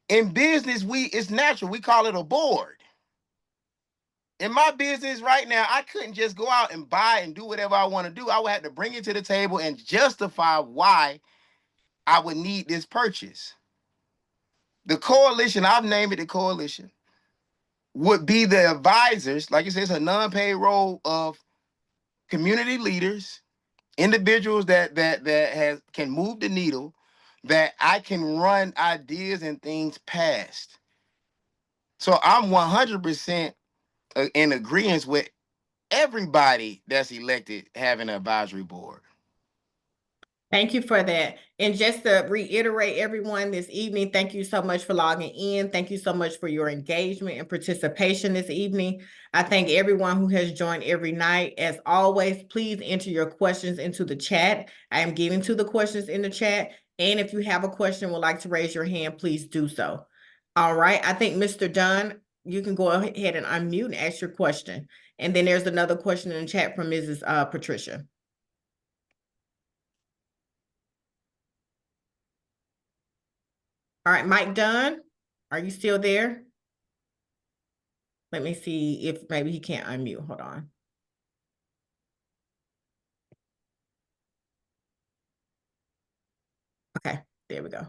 In business, it's natural. We call it a board. In my business right now, I couldn't just go out and buy and do whatever I want to do. I would have to bring it to the table and justify why I would need this purchase. The coalition, I've named it the coalition, would be the advisors, like you said, it's a non-paid role of community leaders, individuals that can move the needle, that I can run ideas and things past. So I'm 100% in agreement with everybody that's elected having an advisory board. Thank you for that. And just to reiterate, everyone, this evening, thank you so much for logging in. Thank you so much for your engagement and participation this evening. I thank everyone who has joined every night. As always, please enter your questions into the chat. I am getting to the questions in the chat. And if you have a question, would like to raise your hand, please do so. All right. I think Mr. Dunn, you can go ahead and unmute and ask your question. And then there's another question in the chat from Mrs. Patricia. All right, Mike Dunn, are you still there? Let me see if maybe he can't unmute. Hold on. Okay, there we go.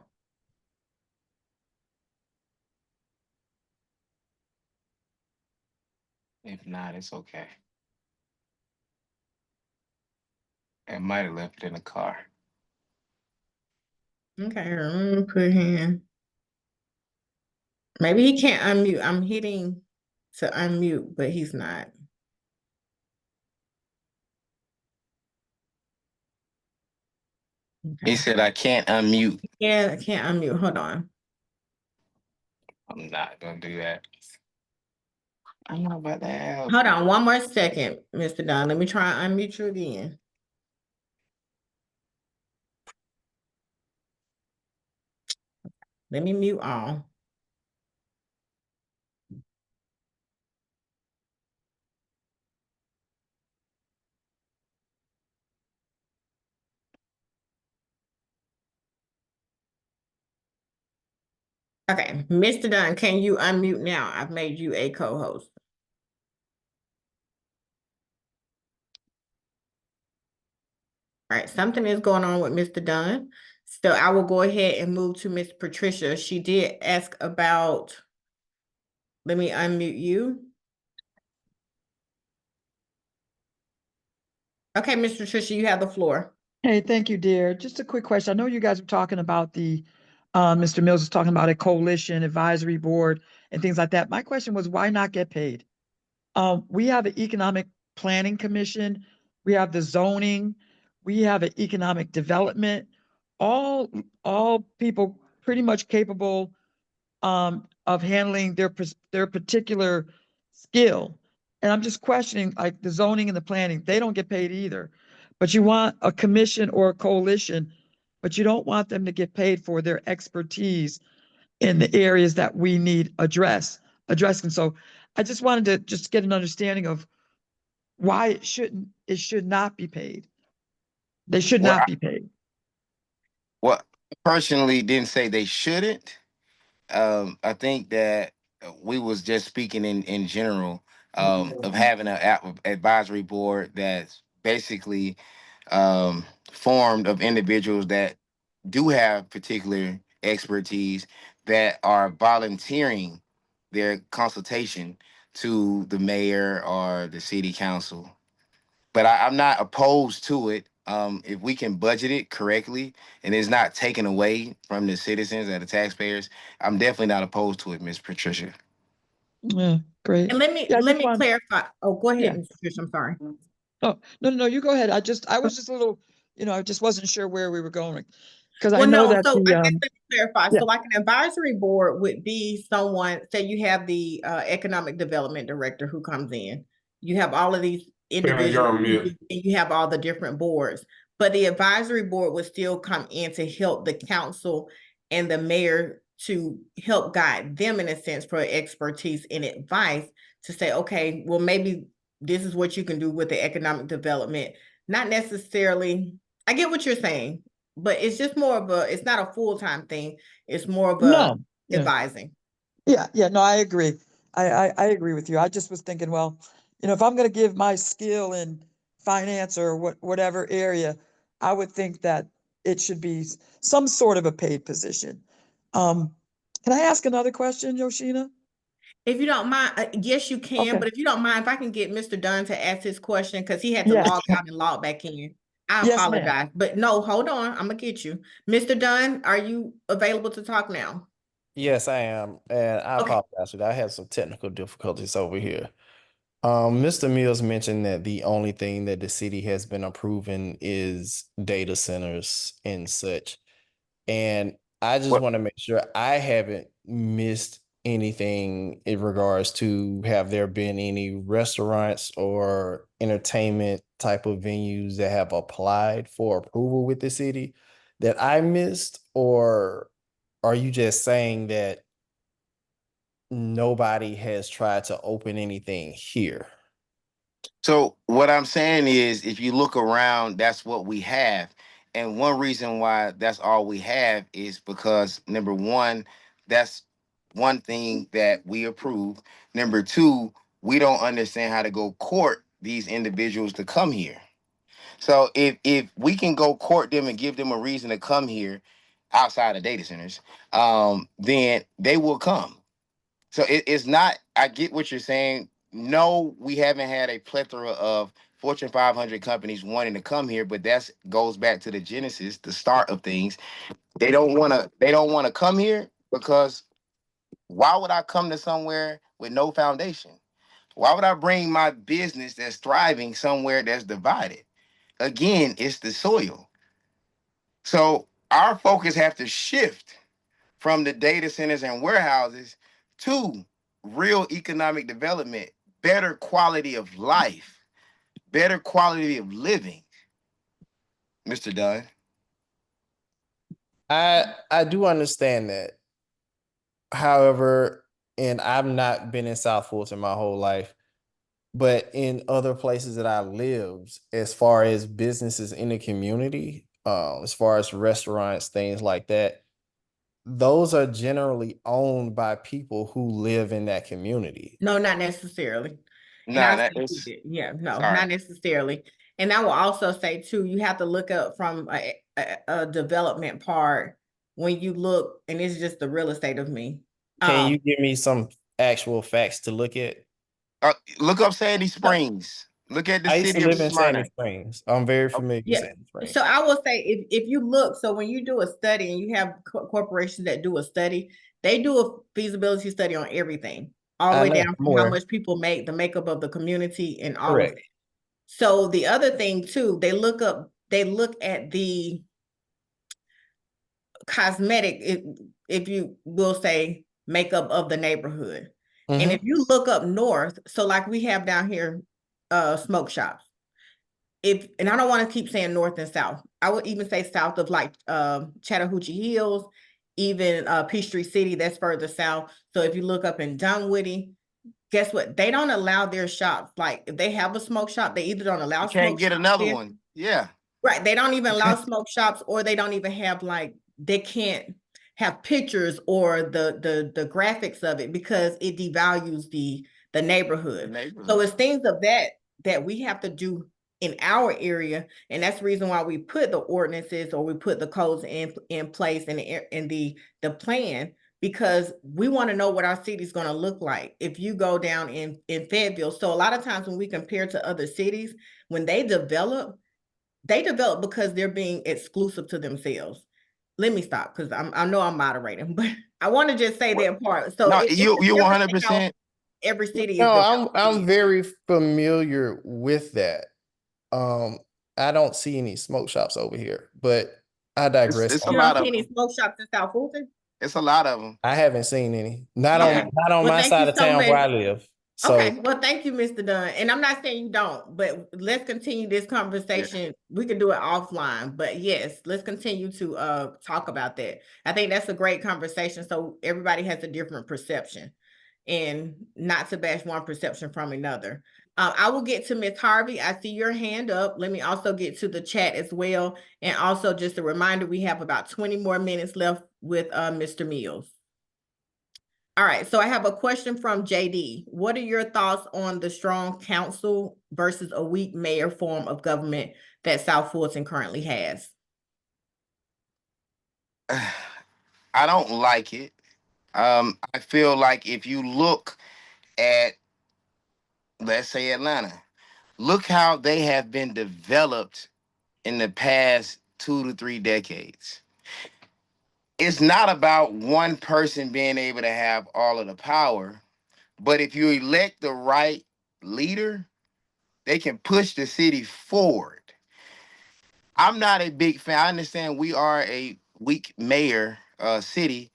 If not, it's okay. I might have left it in the car. Okay, let me put him. Maybe he can't unmute. I'm hitting to unmute, but he's not. Okay. He said I can't unmute. Yeah, I can't unmute. Hold on. I'm not gonna do that. I'm not about to help. Hold on one more second, Mr. Don. Let me try and unmute you again. Let me mute all. Okay, Mr. Dunn, can you unmute now? I've made you a co-host. All right, something is going on with Mr. Dunn. So I will go ahead and move to Miss Patricia. She did ask about, let me unmute you. Okay, Miss Patricia, you have the floor. Hey, thank you, dear. Just a quick question. I know you guys were talking about Mr. Mills was talking about a coalition advisory board and things like that. My question was, why not get paid? We have an economic planning commission, we have the zoning, we have an economic development, all people pretty much capable of handling their particular skill. And I'm just questioning, like the zoning and the planning, they don't get paid either. But you want a commission or a coalition, but you don't want them to get paid for their expertise in the areas that we need addressing. So I just wanted to just get an understanding of why it should not be paid. They should Well, not be paid. well, personally didn't say they shouldn't. I think that we was just speaking in general of having an advisory board that's basically formed of individuals that do have particular expertise that are volunteering their consultation to the mayor or the city council. But I'm not opposed to it. If we can budget it correctly and it's not taken away from the citizens and the taxpayers, I'm definitely not opposed to it, Miss Patricia. Yeah, great. And Yeah, I let just me want, clarify. Oh, go yeah. ahead, Mr. Fish. I'm sorry. Oh, no, you go ahead. I was just a little, I just wasn't sure where we were going. Because I Well, know no, that so the, I guess let me clarify. yeah. So like an advisory board would be someone, say you have the economic development director who comes in. You have all of these Yeah, you're individuals on and mute. you have all the different boards. But the advisory board would still come in to help the council and the mayor to help guide them in a sense for expertise and advice to say, okay, well, maybe this is what you can do with the economic development. Not necessarily, I get what you're saying, but it's just more of a, it's not a full-time thing. It's more of a No. Yeah. advising. Yeah, no, I agree. I agree with you. I just was thinking, well, if I'm going to give my skill in finance or whatever area, I would think that it should be some sort of a paid position. Can I ask another question, Yoshina? If you don't mind, yes, you can, Okay. but if you don't mind, if I can get Mr. Dunn to ask his question, because he had to Yes. log out and log back in. I Yes, ma'am. apologize, but no, hold on. I'm gonna get you. Mr. Dunn, are you available to talk now? Yes, I am, and I Okay. apologize for that. I had some technical difficulties over here. Mr. Mills mentioned that the only thing that the city has been approving is data centers and such. And I just What want to make sure I haven't missed anything in regards to have there been any restaurants or entertainment type of venues that have applied for approval with the city that I missed, or are you just saying that nobody has tried to open anything here? So what I'm saying is, if you look around, that's what we have. And one reason why that's all we have is because number one, that's one thing that we approve. Number two, we don't understand how to go court these individuals to come here. So if we can go court them and give them a reason to come here outside of data centers, then they will come. So it's not, I get what you're saying. No, we haven't had a plethora of Fortune 500 companies wanting to come here, but that's goes back to the genesis, the start of things. They don't want to come here because why would I come to somewhere with no foundation? Why would I bring my business that's thriving somewhere that's divided? Again, it's the soil. So our focus have to shift from the data centers and warehouses to real economic development, better quality of life, better quality of living. Mr. Dunn. I do understand that. However, and I've not been in South Fulton my whole life, but in other places that I lived, as far as businesses in the community, as far as restaurants, things like that, those are generally owned by people who live in that community. No, not necessarily. And Nah, I'll that say is yeah, no, sorry. not necessarily. And I will also say too, you have to look up from a development part when you look, and it's just the real estate of me. Can you give me some actual facts to look at? Look up Sandy So Springs. Look at the I used to city of live in Sandy Smyrna. Springs. I'm very Oh, familiar with yeah. Sandy Springs. So I will say if you look, so when you do a study and you have corporations that do a study, they do a feasibility study on everything, all the I way know, down I'm from how aware. much people make, the makeup of the community, and all of Correct. that. So the other thing too, they look at the cosmetic, if you will say, makeup of the neighborhood. And if you look up north, so like we have down here, smoke shops. And I don't want to keep saying north and south. I would even say south of like Chattahoochee Hills, even Peachtree City, that's further south. So if you look up in Dunwoody, guess what? They don't allow their shops. Like if they have a smoke shop, they either don't allow you can't smoke get shops another there. one. Yeah. Right. They don't even allow smoke shops, or they don't even have like, they can't have pictures or the graphics of it because it devalues the neighborhood. So it's things of that we have to do in our area. And that's the reason why we put the ordinances or we put the codes in place in the plan, because we want to know what our city is going to look like. If you go down in Fayetteville, so a lot of times when we compare to other cities, when they develop, they develop because they're being exclusive to themselves. Let me stop because I know I'm moderating, but I want to just say that part. So No, it's you just you different how 100%. every city is No, developed. I'm very familiar with that. Um, I don't see any smoke shops over here, but I digress. It's a You lot don't see of any them. smoke shops in South Fulton? It's a lot of them. I haven't seen any. Okay. Not on Well, my thank side you of so town where I much. live. So Okay, well, thank you, Mr. Dunn. And I'm not saying you don't, but let's continue this conversation. We can do it offline, but yes, let's continue to talk about that. I think that's a great conversation. So everybody has a different perception and not to bash one perception from another. I will get to Miss Harvey. I see your hand up. Let me also get to the chat as well. And also just a reminder, we have about 20 more minutes left with Mr. Mills. All right, so I have a question from JD. What are your thoughts on the strong council versus a weak mayor form of government that South Fulton currently has? I don't like it. I feel like if you look at, let's say, Atlanta, look how they have been developed in the past 2 to 3 decades. It's not about one person being able to have all of the power, but if you elect the right leader, they can push the city forward. I'm not a big fan. I understand we are a weak mayor city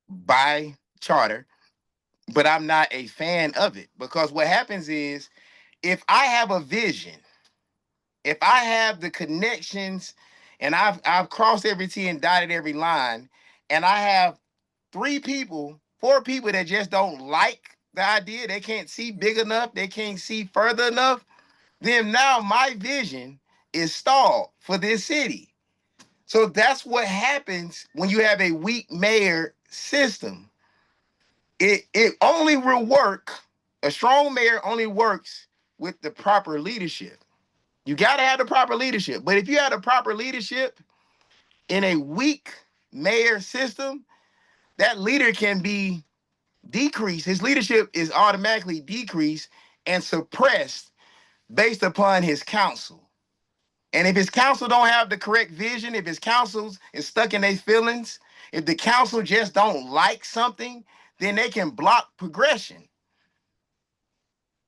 by charter, but I'm not a fan of it because what happens is if I have a vision, if I have the connections and I've crossed every T and dotted every line, and I have 3 people, 4 people that just don't like the idea, they can't see big enough, they can't see further enough, then now my vision is stalled for this city. So that's what happens when you have a weak mayor system. It only will work, a strong mayor only works with the proper leadership. You got to have the proper leadership. But if you have the proper leadership in a weak mayor system, that leader can be decreased. His leadership is automatically decreased and suppressed based upon his council. And if his council don't have the correct vision, if his council is stuck in their feelings, if the council just don't like something, then they can block progression.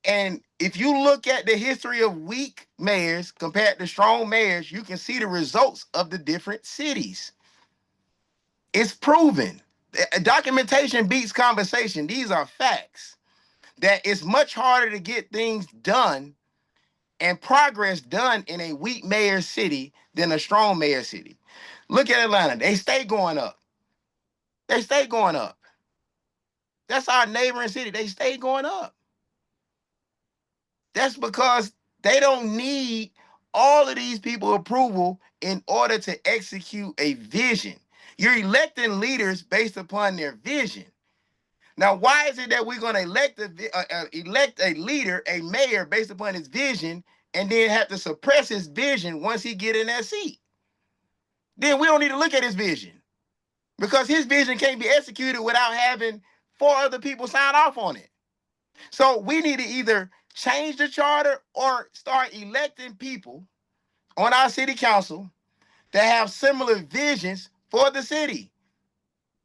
And if you look at the history of weak mayors compared to strong mayors, you can see the results of the different cities. It's proven. Documentation beats conversation. These are facts. That it's much harder to get things done and progress done in a weak mayor city than a strong mayor city. Look at Atlanta. They stay going up. They stay going up. That's our neighboring city. They stay going up. That's because they don't need all of these people approval in order to execute a vision. You're electing leaders based upon their vision. Now, why is it that we're going to elect a leader, a mayor, based upon his vision, and then have to suppress his vision once he get in that seat? Then we don't need to look at his vision because his vision can't be executed without having 4 other people sign off on it. So we need to either change the charter or start electing people on our city council that have similar visions for the city.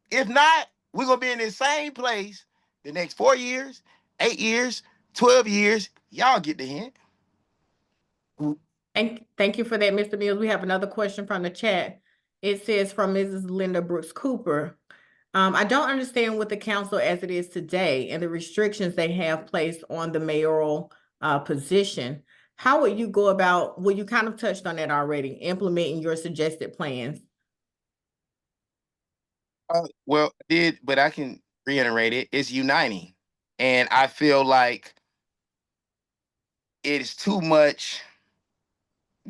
If not, we're going to be in the same place the next 4 years, 8 years, 12 years. Y'all get the hint. Thank you for that, Mr. Mills. We have another question from the chat. It says from Mrs. Linda Brooks Cooper. I don't understand what the council as it is today and the restrictions they have placed on the mayoral position. How would you go about, well, you kind of touched on that already, implementing your suggested plans? Well, but I can reiterate it. It's uniting. And I feel like it is too much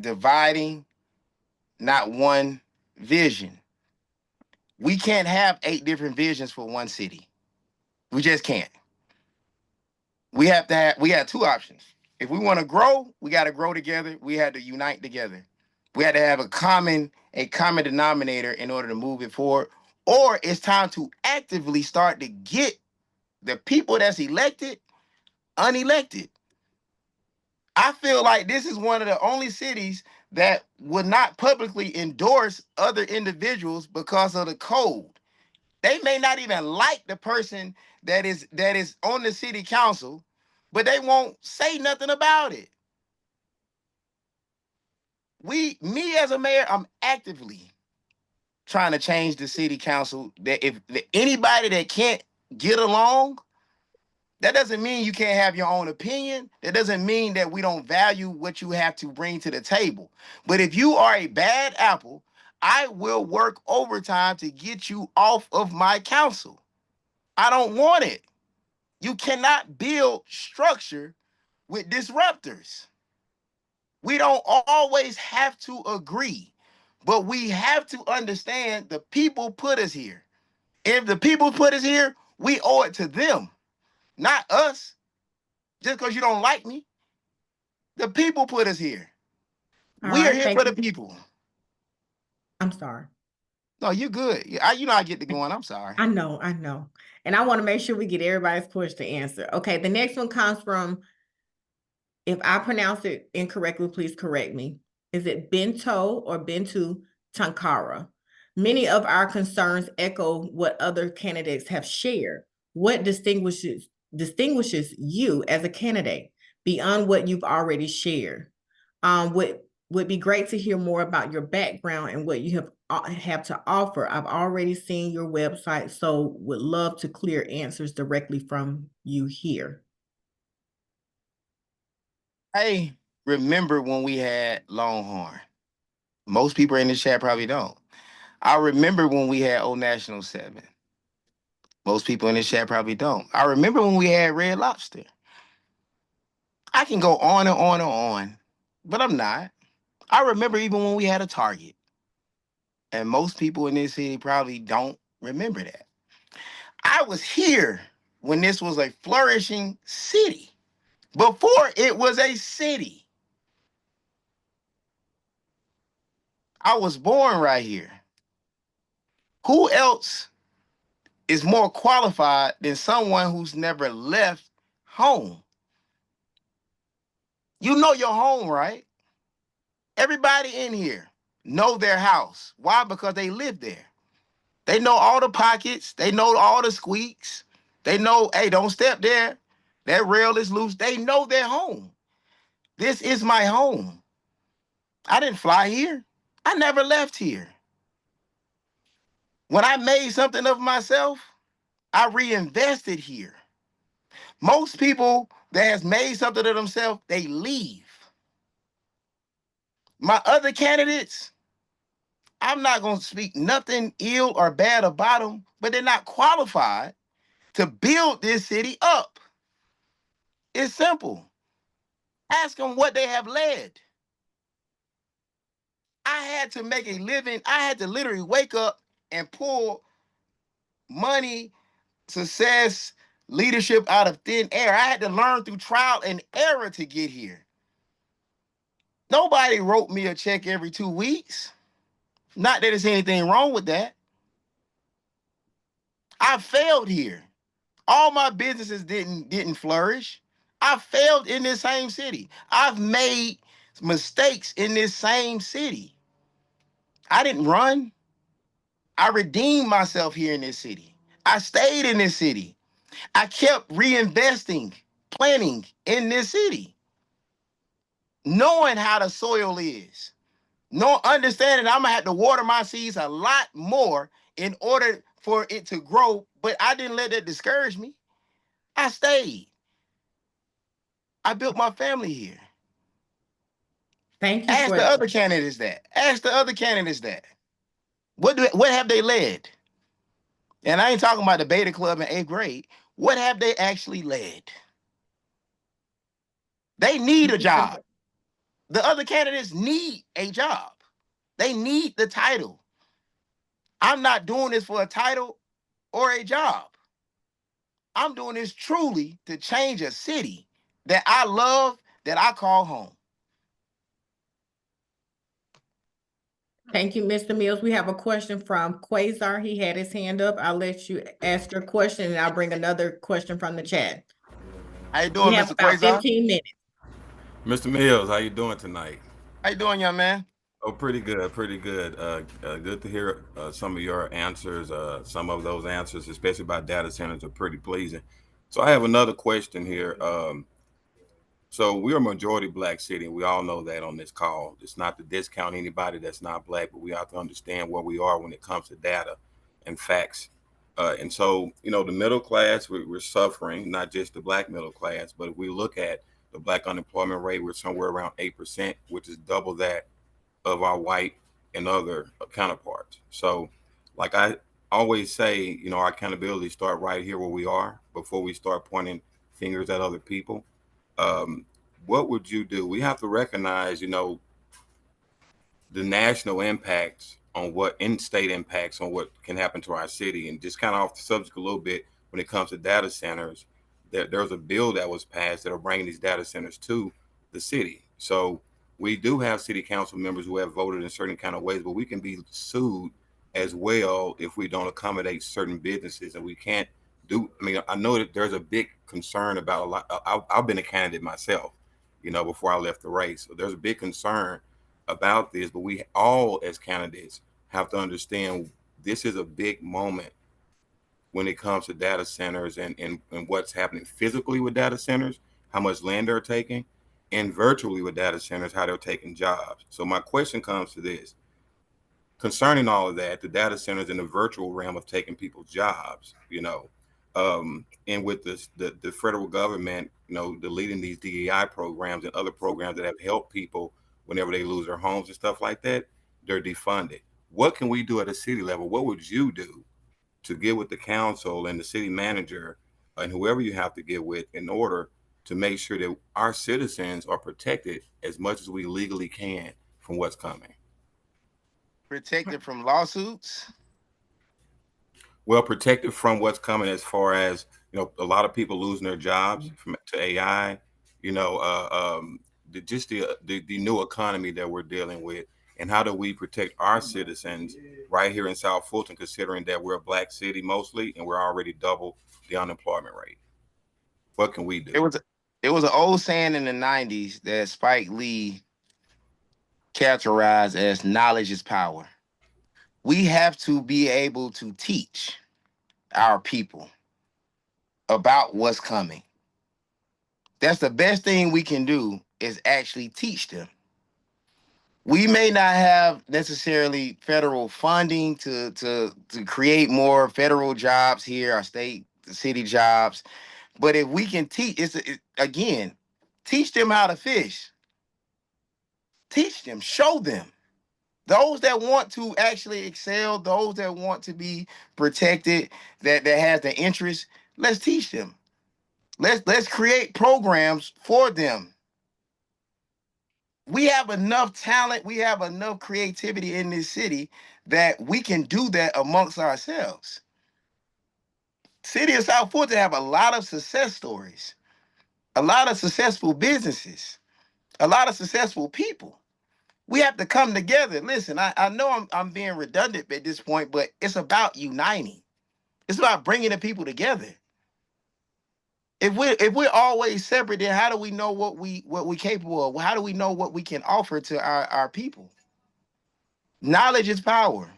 dividing, not one vision. We can't have 8 different visions for one city. We just can't. We have 2 options. If we want to grow, we got to grow together. We had to unite together. We had to have a common denominator in order to move it forward. Or it's time to actively start to get the people that's elected unelected. I feel like this is one of the only cities that would not publicly endorse other individuals because of the code. They may not even like the person that is on the city council, but they won't say nothing about it. Me as a mayor, I'm actively trying to change the city council. That if anybody that can't get along, that doesn't mean you can't have your own opinion. That doesn't mean that we don't value what you have to bring to the table. But if you are a bad apple, I will work overtime to get you off of my council. I don't want it. You cannot build structure with disruptors. We don't always have to agree, but we have to understand the people put us here. If the people put us here, we owe it to them, not us. Just because you don't like me, the people put us here. All We are right, here thank for the you. people. I'm sorry. No, you're good. I get to going. I'm sorry. I know. And I want to make sure we get everybody's question answered. Okay, the next one comes from, if I pronounce it incorrectly, please correct me. Is it Bento or Bentu Tankara? Many of our concerns echo what other candidates have shared. What distinguishes you as a candidate beyond what you've already shared? Would be great to hear more about your background and what you have to offer. I've already seen your website, so would love to clear answers directly from you here. I remember when we had Longhorn. Most people in this chat probably don't. I remember when we had Old National 7. Most people in this chat probably don't. I remember when we had Red Lobster. I can go on and on and on, but I'm not. I remember even when we had a Target. And most people in this city probably don't remember that. I was here when this was a flourishing city, before it was a city. I was born right here. Who else is more qualified than someone who's never left home? You know your home, right? Everybody in here know their house. Why? Because they live there. They know all the pockets. They know all the squeaks. They know, hey, don't step there. That rail is loose. They know their home. This is my home. I didn't fly here. I never left here. When I made something of myself, I reinvested here. Most people that has made something of themselves, they leave. My other candidates, I'm not going to speak nothing ill or bad about them, but they're not qualified to build this city up. It's simple. Ask them what they have led. I had to make a living. I had to literally wake up and pull money, success, leadership out of thin air. I had to learn through trial and error to get here. Nobody wrote me a check every 2 weeks. Not that there's anything wrong with that. I failed here. All my businesses didn't flourish. I failed in this same city. I've made mistakes in this same city. I didn't run. I redeemed myself here in this city. I stayed in this city. I kept reinvesting, planning in this city, knowing how the soil is, understanding I'm gonna have to water my seeds a lot more in order for it to grow, but I didn't let that discourage me. I stayed. I built my family here. Thank you Ask for the other candidates that. Ask the other candidates that. What have they led? And I ain't talking about the beta club in 8th grade. What have they actually led? They need a job. The other candidates need a job. They need the title. I'm not doing this for a title or a job. I'm doing this truly to change a city that I love, that I call home. Thank you, Mr. Mills. We have a question from Quasar. He had his hand up. I'll let you ask your question and I'll bring another question from the chat. How you doing, We have Mr. about Quasar? 15 minutes. Mr. Mills, how you doing tonight? How you doing, young man? Oh, pretty good, pretty good. Good to hear some of your answers. Some of those answers, especially about data centers, are pretty pleasing. So I have another question here. So we're a majority black city, and we all know that on this call. It's not to discount anybody that's not black, but we have to understand where we are when it comes to data and facts. And so, the middle class, we're suffering, not just the black middle class, but if we look at the black unemployment rate, we're somewhere around 8%, which is double that of our white and other counterparts. So, like I always say, our accountability start right here where we are before we start pointing fingers at other people. Um, what would you do? We have to recognize, the national impacts on what in-state impacts on what can happen to our city. And just kind of off the subject a little bit, when it comes to data centers, there's a bill that was passed that are bringing these data centers to the city. So we do have city council members who have voted in certain kind of ways, but we can be sued as well if we don't accommodate certain businesses. And we can't do, I mean, I know that there's a big concern about a lot. I've been a candidate myself, before I left the race. So there's a big concern about this, but we all as candidates have to understand this is a big moment when it comes to data centers and what's happening physically with data centers, how much land they're taking, and virtually with data centers, how they're taking jobs. So my question comes to this. Concerning all of that, the data centers in the virtual realm of taking people's jobs, and with the federal government, deleting these DEI programs and other programs that have helped people whenever they lose their homes and stuff like that, they're defunded. What can we do at a city level? What would you do to get with the council and the city manager and whoever you have to get with in order to make sure that our citizens are protected as much as we legally can from what's coming? Protected from lawsuits? Well, protected from what's coming as far as, a lot of people losing their jobs to AI, the new economy that we're dealing with, and how do we protect our citizens right here in South Fulton, considering that we're a black city mostly and we're already double the unemployment rate? What can we do? It was an old saying in the 90s that Spike Lee characterized as knowledge is power. We have to be able to teach our people about what's coming. That's the best thing we can do, is actually teach them. We may not have necessarily federal funding to create more federal jobs here, our state, city jobs, but if we can teach, again, teach them how to fish. Teach them, show them. Those that want to actually excel, those that want to be protected, that has the interest, let's teach them. Let's create programs for them. We have enough talent, we have enough creativity in this city that we can do that amongst ourselves. City of South Fulton have a lot of success stories, a lot of successful businesses, a lot of successful people. We have to come together. Listen, I know I'm being redundant at this point, but it's about uniting. It's about bringing the people together. If we're always separate, then how do we know what we capable of? How do we know what we can offer to our people? Knowledge is power.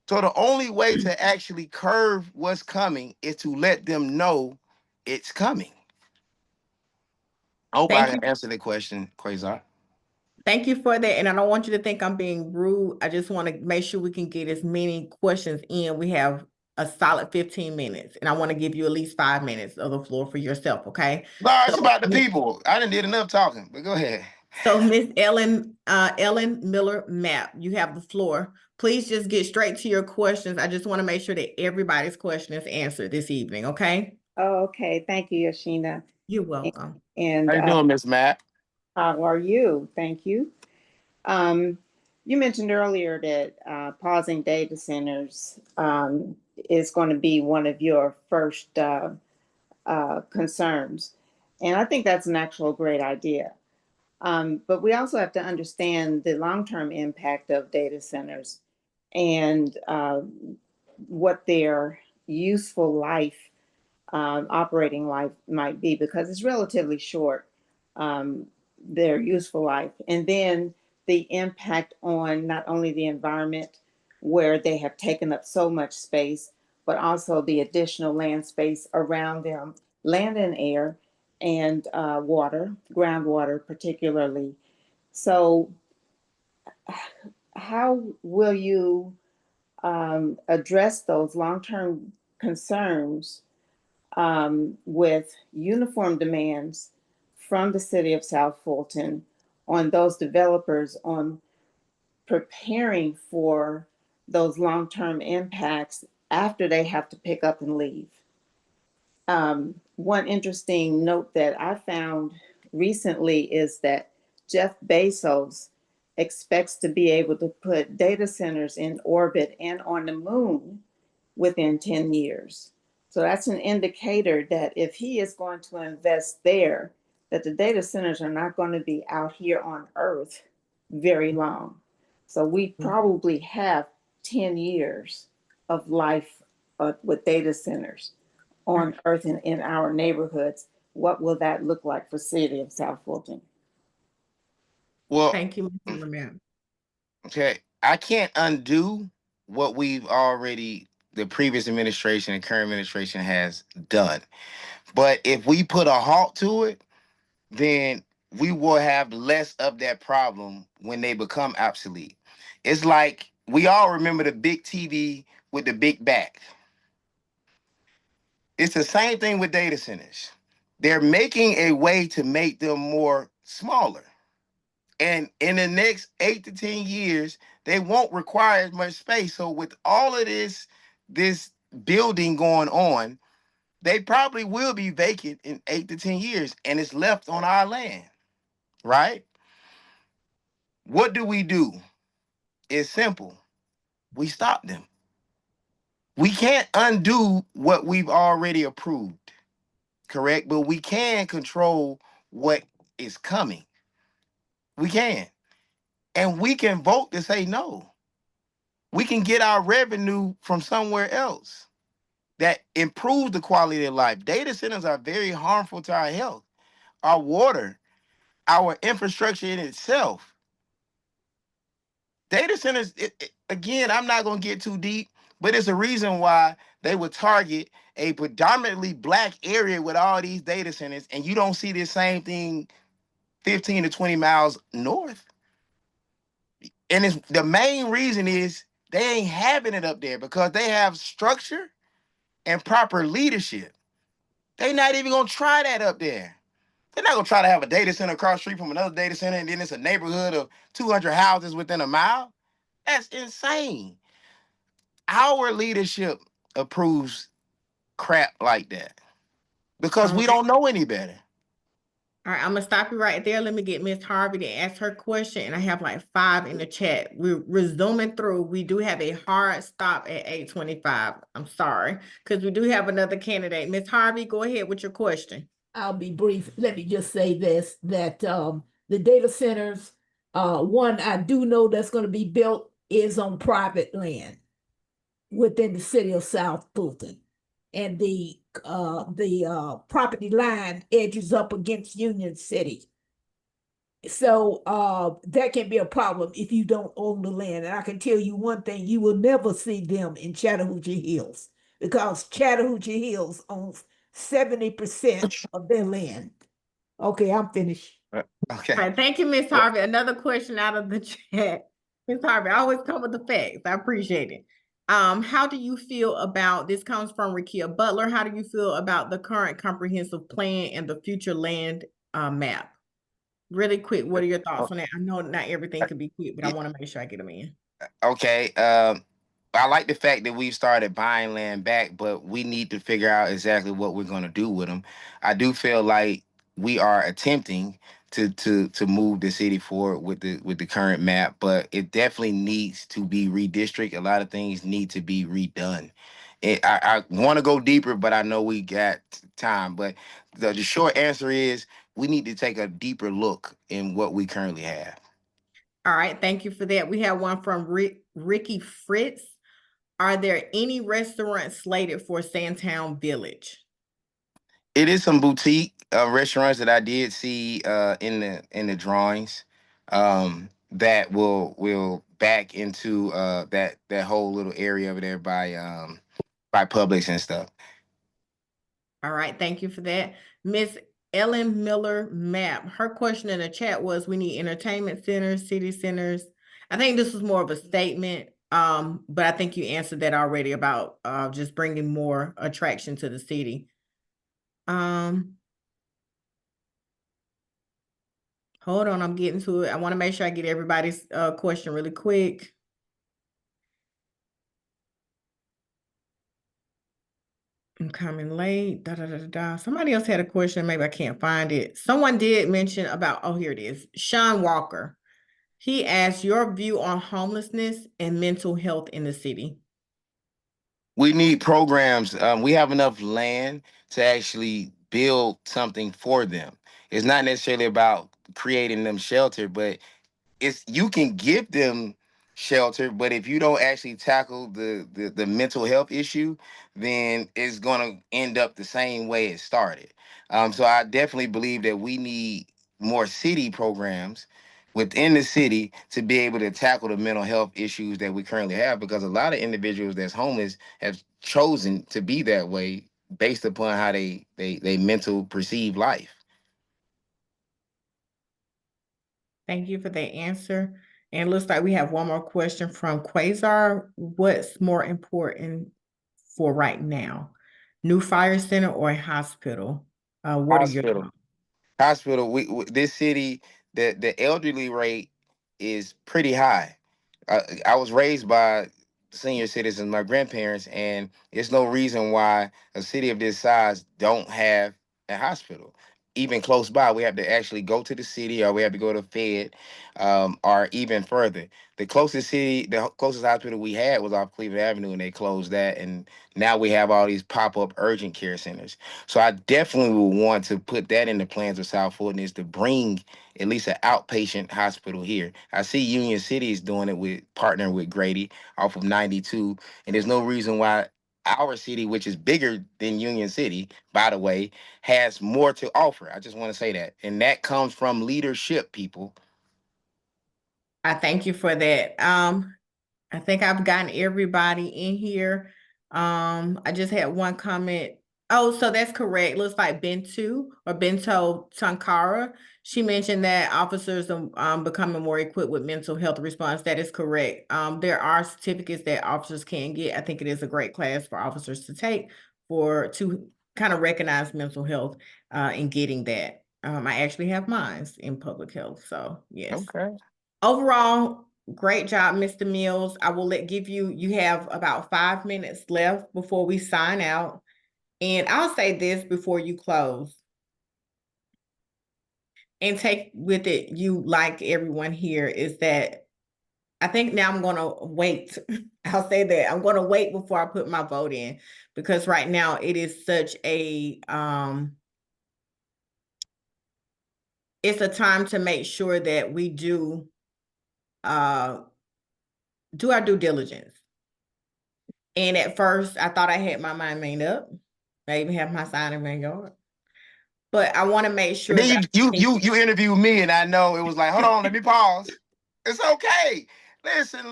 So the only way to actually curve what's coming is to let them know it's coming. I hope I Thank you. can answer the question, Quasar. Thank you for that. And I don't want you to think I'm being rude. I just want to make sure we can get as many questions in. We have a solid 15 minutes, and I want to give you at least 5 minutes of the floor for yourself, okay? No, it's So, about the people. I didn't did enough talking, but go ahead. so Miss Ellen Miller Mapp, you have the floor. Please just get straight to your questions. I just want to make sure that everybody's question is answered this evening, okay? Oh, okay. Thank you, Yoshina. You're welcome. And How you doing, Miss Matt? how are you? Thank you. Um, you mentioned earlier that pausing data centers is going to be one of your first concerns. And I think that's an actual great idea. But we also have to understand the long-term impact of data centers and what their useful life, operating life might be, because it's relatively short, their useful life. And then the impact on not only the environment where they have taken up so much space, but also the additional land space around them, land and air, and water, groundwater particularly. So how will you address those long-term concerns with uniform demands from the City of South Fulton on those developers on preparing for those long-term impacts after they have to pick up and leave? One interesting note that I found recently is that Jeff Bezos expects to be able to put data centers in orbit and on the moon within 10 years. So that's an indicator that if he is going to invest there, that the data centers are not going to be out here on Earth very long. So we probably have 10 years of life with data centers on Earth and in our neighborhoods. What will that look like for City of South Fulton? Well, Thank you, Mr. Lamont. okay, I can't undo what the previous administration and current administration has done. But if we put a halt to it, then we will have less of that problem when they become obsolete. It's like we all remember the big TV with the big back. It's the same thing with data centers. They're making a way to make them more smaller. And in the next 8 to 10 years, they won't require as much space. So with all of this building going on, they probably will be vacant in 8 to 10 years, and it's left on our land, right? What do? It's simple. We stop them. We can't undo what we've already approved, correct? But we can control what is coming. We can. And we can vote to say no. We can get our revenue from somewhere else that improves the quality of life. Data centers are very harmful to our health, our water, our infrastructure in itself. Data centers, again, I'm not going to get too deep, but it's a reason why they would target a predominantly black area with all these data centers, and you don't see this same thing 15 to 20 miles north. And the main reason is they ain't having it up there because they have structure and proper leadership. They not even gonna try that up there. They're not gonna try to have a data center across the street from another data center and then it's a neighborhood of 200 houses within a mile. That's insane. Our leadership approves crap like that because we don't know any better. All right, I'm gonna stop you right there. Let me get Miss Harvey to ask her question, and I have like 5 in the chat. We're zooming through. We do have a hard stop at 8:25. I'm sorry, because we do have another candidate. Miss Harvey, go ahead with your question. I'll be brief. Let me just say this, that the data centers, one I do know that's going to be built is on private land within the City of South Fulton. And the property line edges up against Union City. So that can be a problem if you don't own the land. And I can tell you one thing, you will never see them in Chattahoochee Hills because Chattahoochee Hills owns 70% of their land. Okay, I'm finished. Okay. All right, thank you, Miss Harvey. Another question out of the chat. Miss Harvey, I always come with the facts. I appreciate it. How do you feel about this? Comes from Rakia Butler. How do you feel about the current comprehensive plan and the future land map? Really quick, what are your thoughts on that? I know not everything could be quick, but I want to make sure I get them in. Okay. I like the fact that we've started buying land back, but we need to figure out exactly what we're going to do with them. I do feel like we are attempting to move the city forward with the current map, but it definitely needs to be redistricted. A lot of things need to be redone. I want to go deeper, but I know we got time. But the short answer is we need to take a deeper look in what we currently have. All right, thank you for that. We have one from Ricky Fritz. Are there any restaurants slated for Sandtown Village? It is some boutique restaurants that I did see in the drawings. that will back into that whole little area over there by Publix and stuff. All right, thank you for that. Miss Ellen Miller Map, her question in the chat was, we need entertainment centers, city centers. I think this was more of a statement, but I think you answered that already about just bringing more attraction to the city. Hold on, I'm getting to it. I want to make sure I get everybody's question really quick. I'm coming late. Da, da, da, da, da. Somebody else had a question. Maybe I can't find it. Someone did mention about, oh, here it is. Sean Walker. He asked your view on homelessness and mental health in the city. We need programs. We have enough land to actually build something for them. It's not necessarily about creating them shelter, but you can give them shelter, but if you don't actually tackle the mental health issue, then it's gonna end up the same way it started. So I definitely believe that we need more city programs within the city to be able to tackle the mental health issues that we currently have, because a lot of individuals that's homeless have chosen to be that way based upon how they mental perceive life. Thank you for that answer. And it looks like we have one more question from Quasar. What's more important for right now? New fire center or a hospital? What are your Hospital. thoughts? Hospital. This city, the elderly rate is pretty high. I was raised by senior citizens, my grandparents, and there's no reason why a city of this size don't have a hospital. Even close by, we have to actually go to the city, or we have to go to Fed, or even further. The closest hospital we had was off Cleveland Avenue, and they closed that. And now we have all these pop-up urgent care centers. So I definitely would want to put that in the plans of South Fulton, is to bring at least an outpatient hospital here. I see Union City is doing it with partnering with Grady off of 92, and there's no reason why our city, which is bigger than Union City, by the way, has more to offer. I just want to say that. And that comes from leadership, people. I thank you for that. I think I've gotten everybody in here. I just had one comment. Oh, so that's correct. Looks like Bento Tankara. She mentioned that officers are becoming more equipped with mental health response. That is correct. There are certificates that officers can get. I think it is a great class for officers to take to kind of recognize mental health in getting that. I actually have mine in public health. So yes. Okay. Overall, great job, Mr. Mills. I will you have about 5 minutes left before we sign out. And I'll say this before you close. And take with it, you like everyone here, is that I think now I'm gonna wait. I'll say that I'm gonna wait before I put my vote in, because right now it is such a it's a time to make sure that we do our due diligence. And at first, I thought I had my mind made up. I even have my sign in my yard. But I want to make sure And then that you interviewed me, and I know it was like, hold on, let me pause. It's okay. Listen.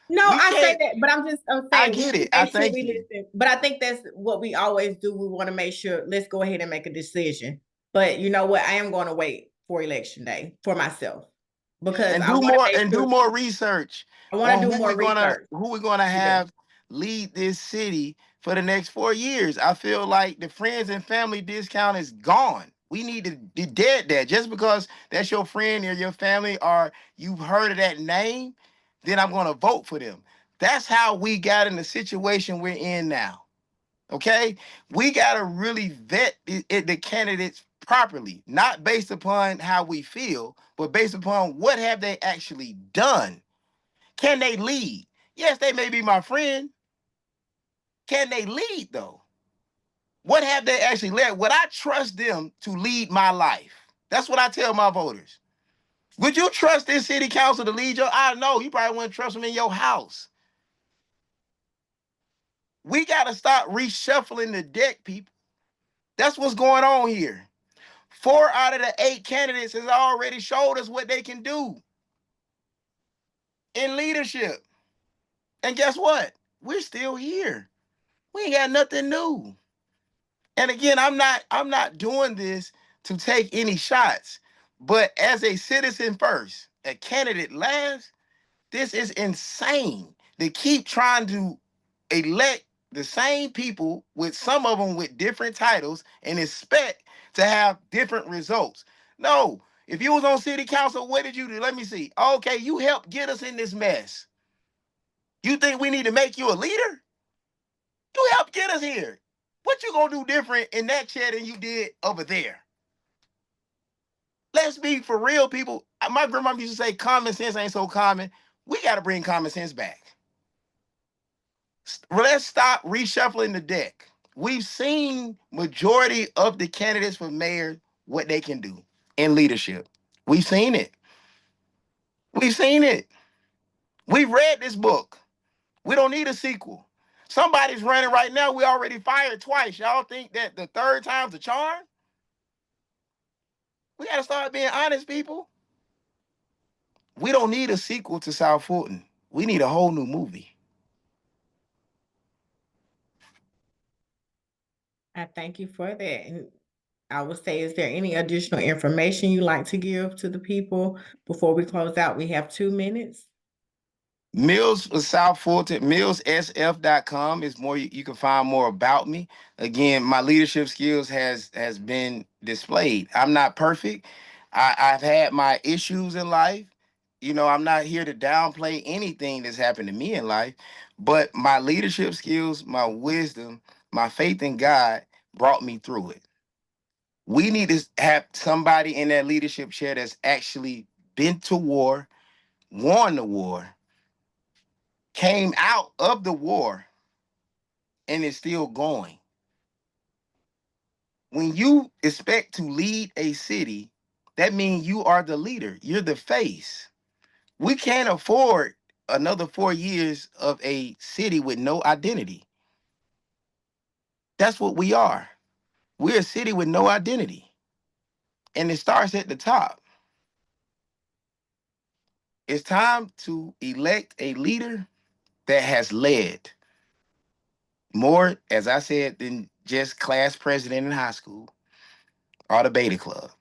No, We I say can't. that, but I'm I saying we get can it. I make sure thank we you. listen. But I think that's what we always do. We want to make sure, let's go ahead and make a decision. But you know what? I am going to wait for election day for myself, because And I do want to more make and sure do more research I want on to do more research. who we're gonna Yes. have lead this city for the next 4 years. I feel like the friends and family discount is gone. We need to be dead that. Just because that's your friend or your family, or you've heard of that name, then I'm gonna vote for them. That's how we got in the situation we're in now. Okay, we got to really vet the candidates properly, not based upon how we feel, but based upon what have they actually done. Can they lead? Yes, they may be my friend. Can they lead though? What have they actually led? Would I trust them to lead my life? That's what I tell my voters. Would you trust this city council to lead your? I know you probably wouldn't trust them in your house. We got to stop reshuffling the deck, people. That's what's going on here. 4 out of the 8 candidates has already showed us what they can do. in leadership. And guess what? We're still here. We ain't got nothing new. And again, I'm not doing this to take any shots, but as a citizen first, a candidate last, this is insane. They keep trying to elect the same people, with some of them with different titles, and expect to have different results. No, if you was on city council, what did you do? Let me see. Okay, you helped get us in this mess. You think we need to make you a leader? You helped get us here. What you gonna do different in that chair than you did over there? Let's be for real, people. My grandma used to say common sense ain't so common. We got to bring common sense back. Let's stop reshuffling the deck. We've seen majority of the candidates for mayor what they can do in leadership. We've seen it. We've seen it. We've read this book. We don't need a sequel. Somebody's running right now. We already fired twice. Y'all think that the third time's a charm? We got to start being honest, people. We don't need a sequel to South Fulton. We need a whole new movie. I thank you for that. And I would say, is there any additional information you'd like to give to the people before we close out? We have 2 minutes. Mills for South Fulton, millssf.com is more, you can find more about me. Again, my leadership skills has been displayed. I'm not perfect. I've had my issues in life. You know, I'm not here to downplay anything that's happened to me in life, but my leadership skills, my wisdom, my faith in God brought me through it. We need to have somebody in that leadership chair that's actually been to war, won the war, came out of the war, and is still going. When you expect to lead a city, that means you are the leader. You're the face. We can't afford another 4 years of a city with no identity. That's what we are. We're a city with no identity. And it starts at the top. It's time to elect a leader that has led more, as I said, than just class president in high school or the Beta Club.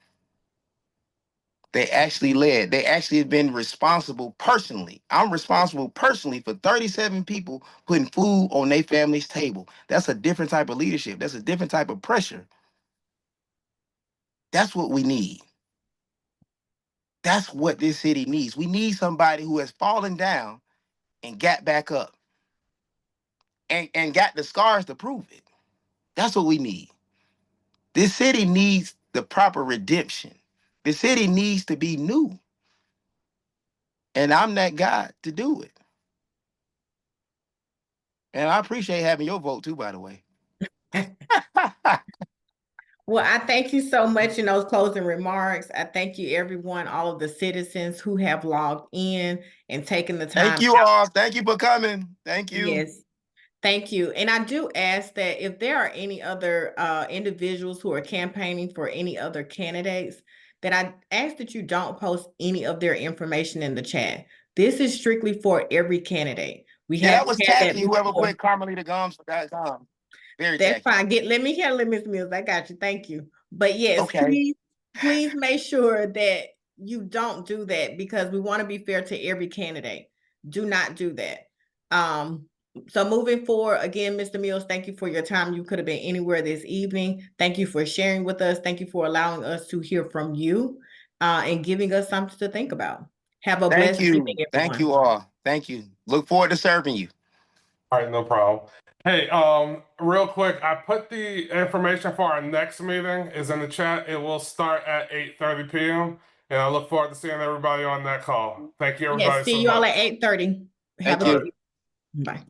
They actually led. They actually have been responsible personally. I'm responsible personally for 37 people putting food on their family's table. That's a different type of leadership. That's a different type of pressure. That's what we need. That's what this city needs. We need somebody who has fallen down and got back up and got the scars to prove it. That's what we need. This city needs the proper redemption. The city needs to be new. And I'm that guy to do it. And I appreciate having your vote too, by the way. Well, I thank you so much in those closing remarks. I thank you, everyone, all of the citizens who have logged in and taken the time. Thank you all. Thank you for coming. Thank you. Yes. Thank you. And I do ask that if there are any other individuals who are campaigning for any other candidates, that I ask that you don't post any of their information in the chat. This is strictly for every candidate. We Yeah, have that was had tacky. Whoever before. put Carmelita Gums for that gum. Very That's tacky. fine. Let me handle it, Ms. Mills. I got you. Thank you. But yes, Okay. please make sure that you don't do that, because we want to be fair to every candidate. Do not do that. So moving forward, again, Mr. Mills, thank you for your time. You could have been anywhere this evening. Thank you for sharing with us. Thank you for allowing us to hear from you and giving us something to think about. Have a blessed evening, everyone. Thank you all. Thank you. Look forward to serving you. All right, no problem. Hey, real quick, I put the information for our next meeting is in the chat. It will start at 8:30 p.m. And I look forward to seeing everybody on that call. Thank you, everybody. Yes, see so you all much. at 8:30. Have Thank a you. good Bye.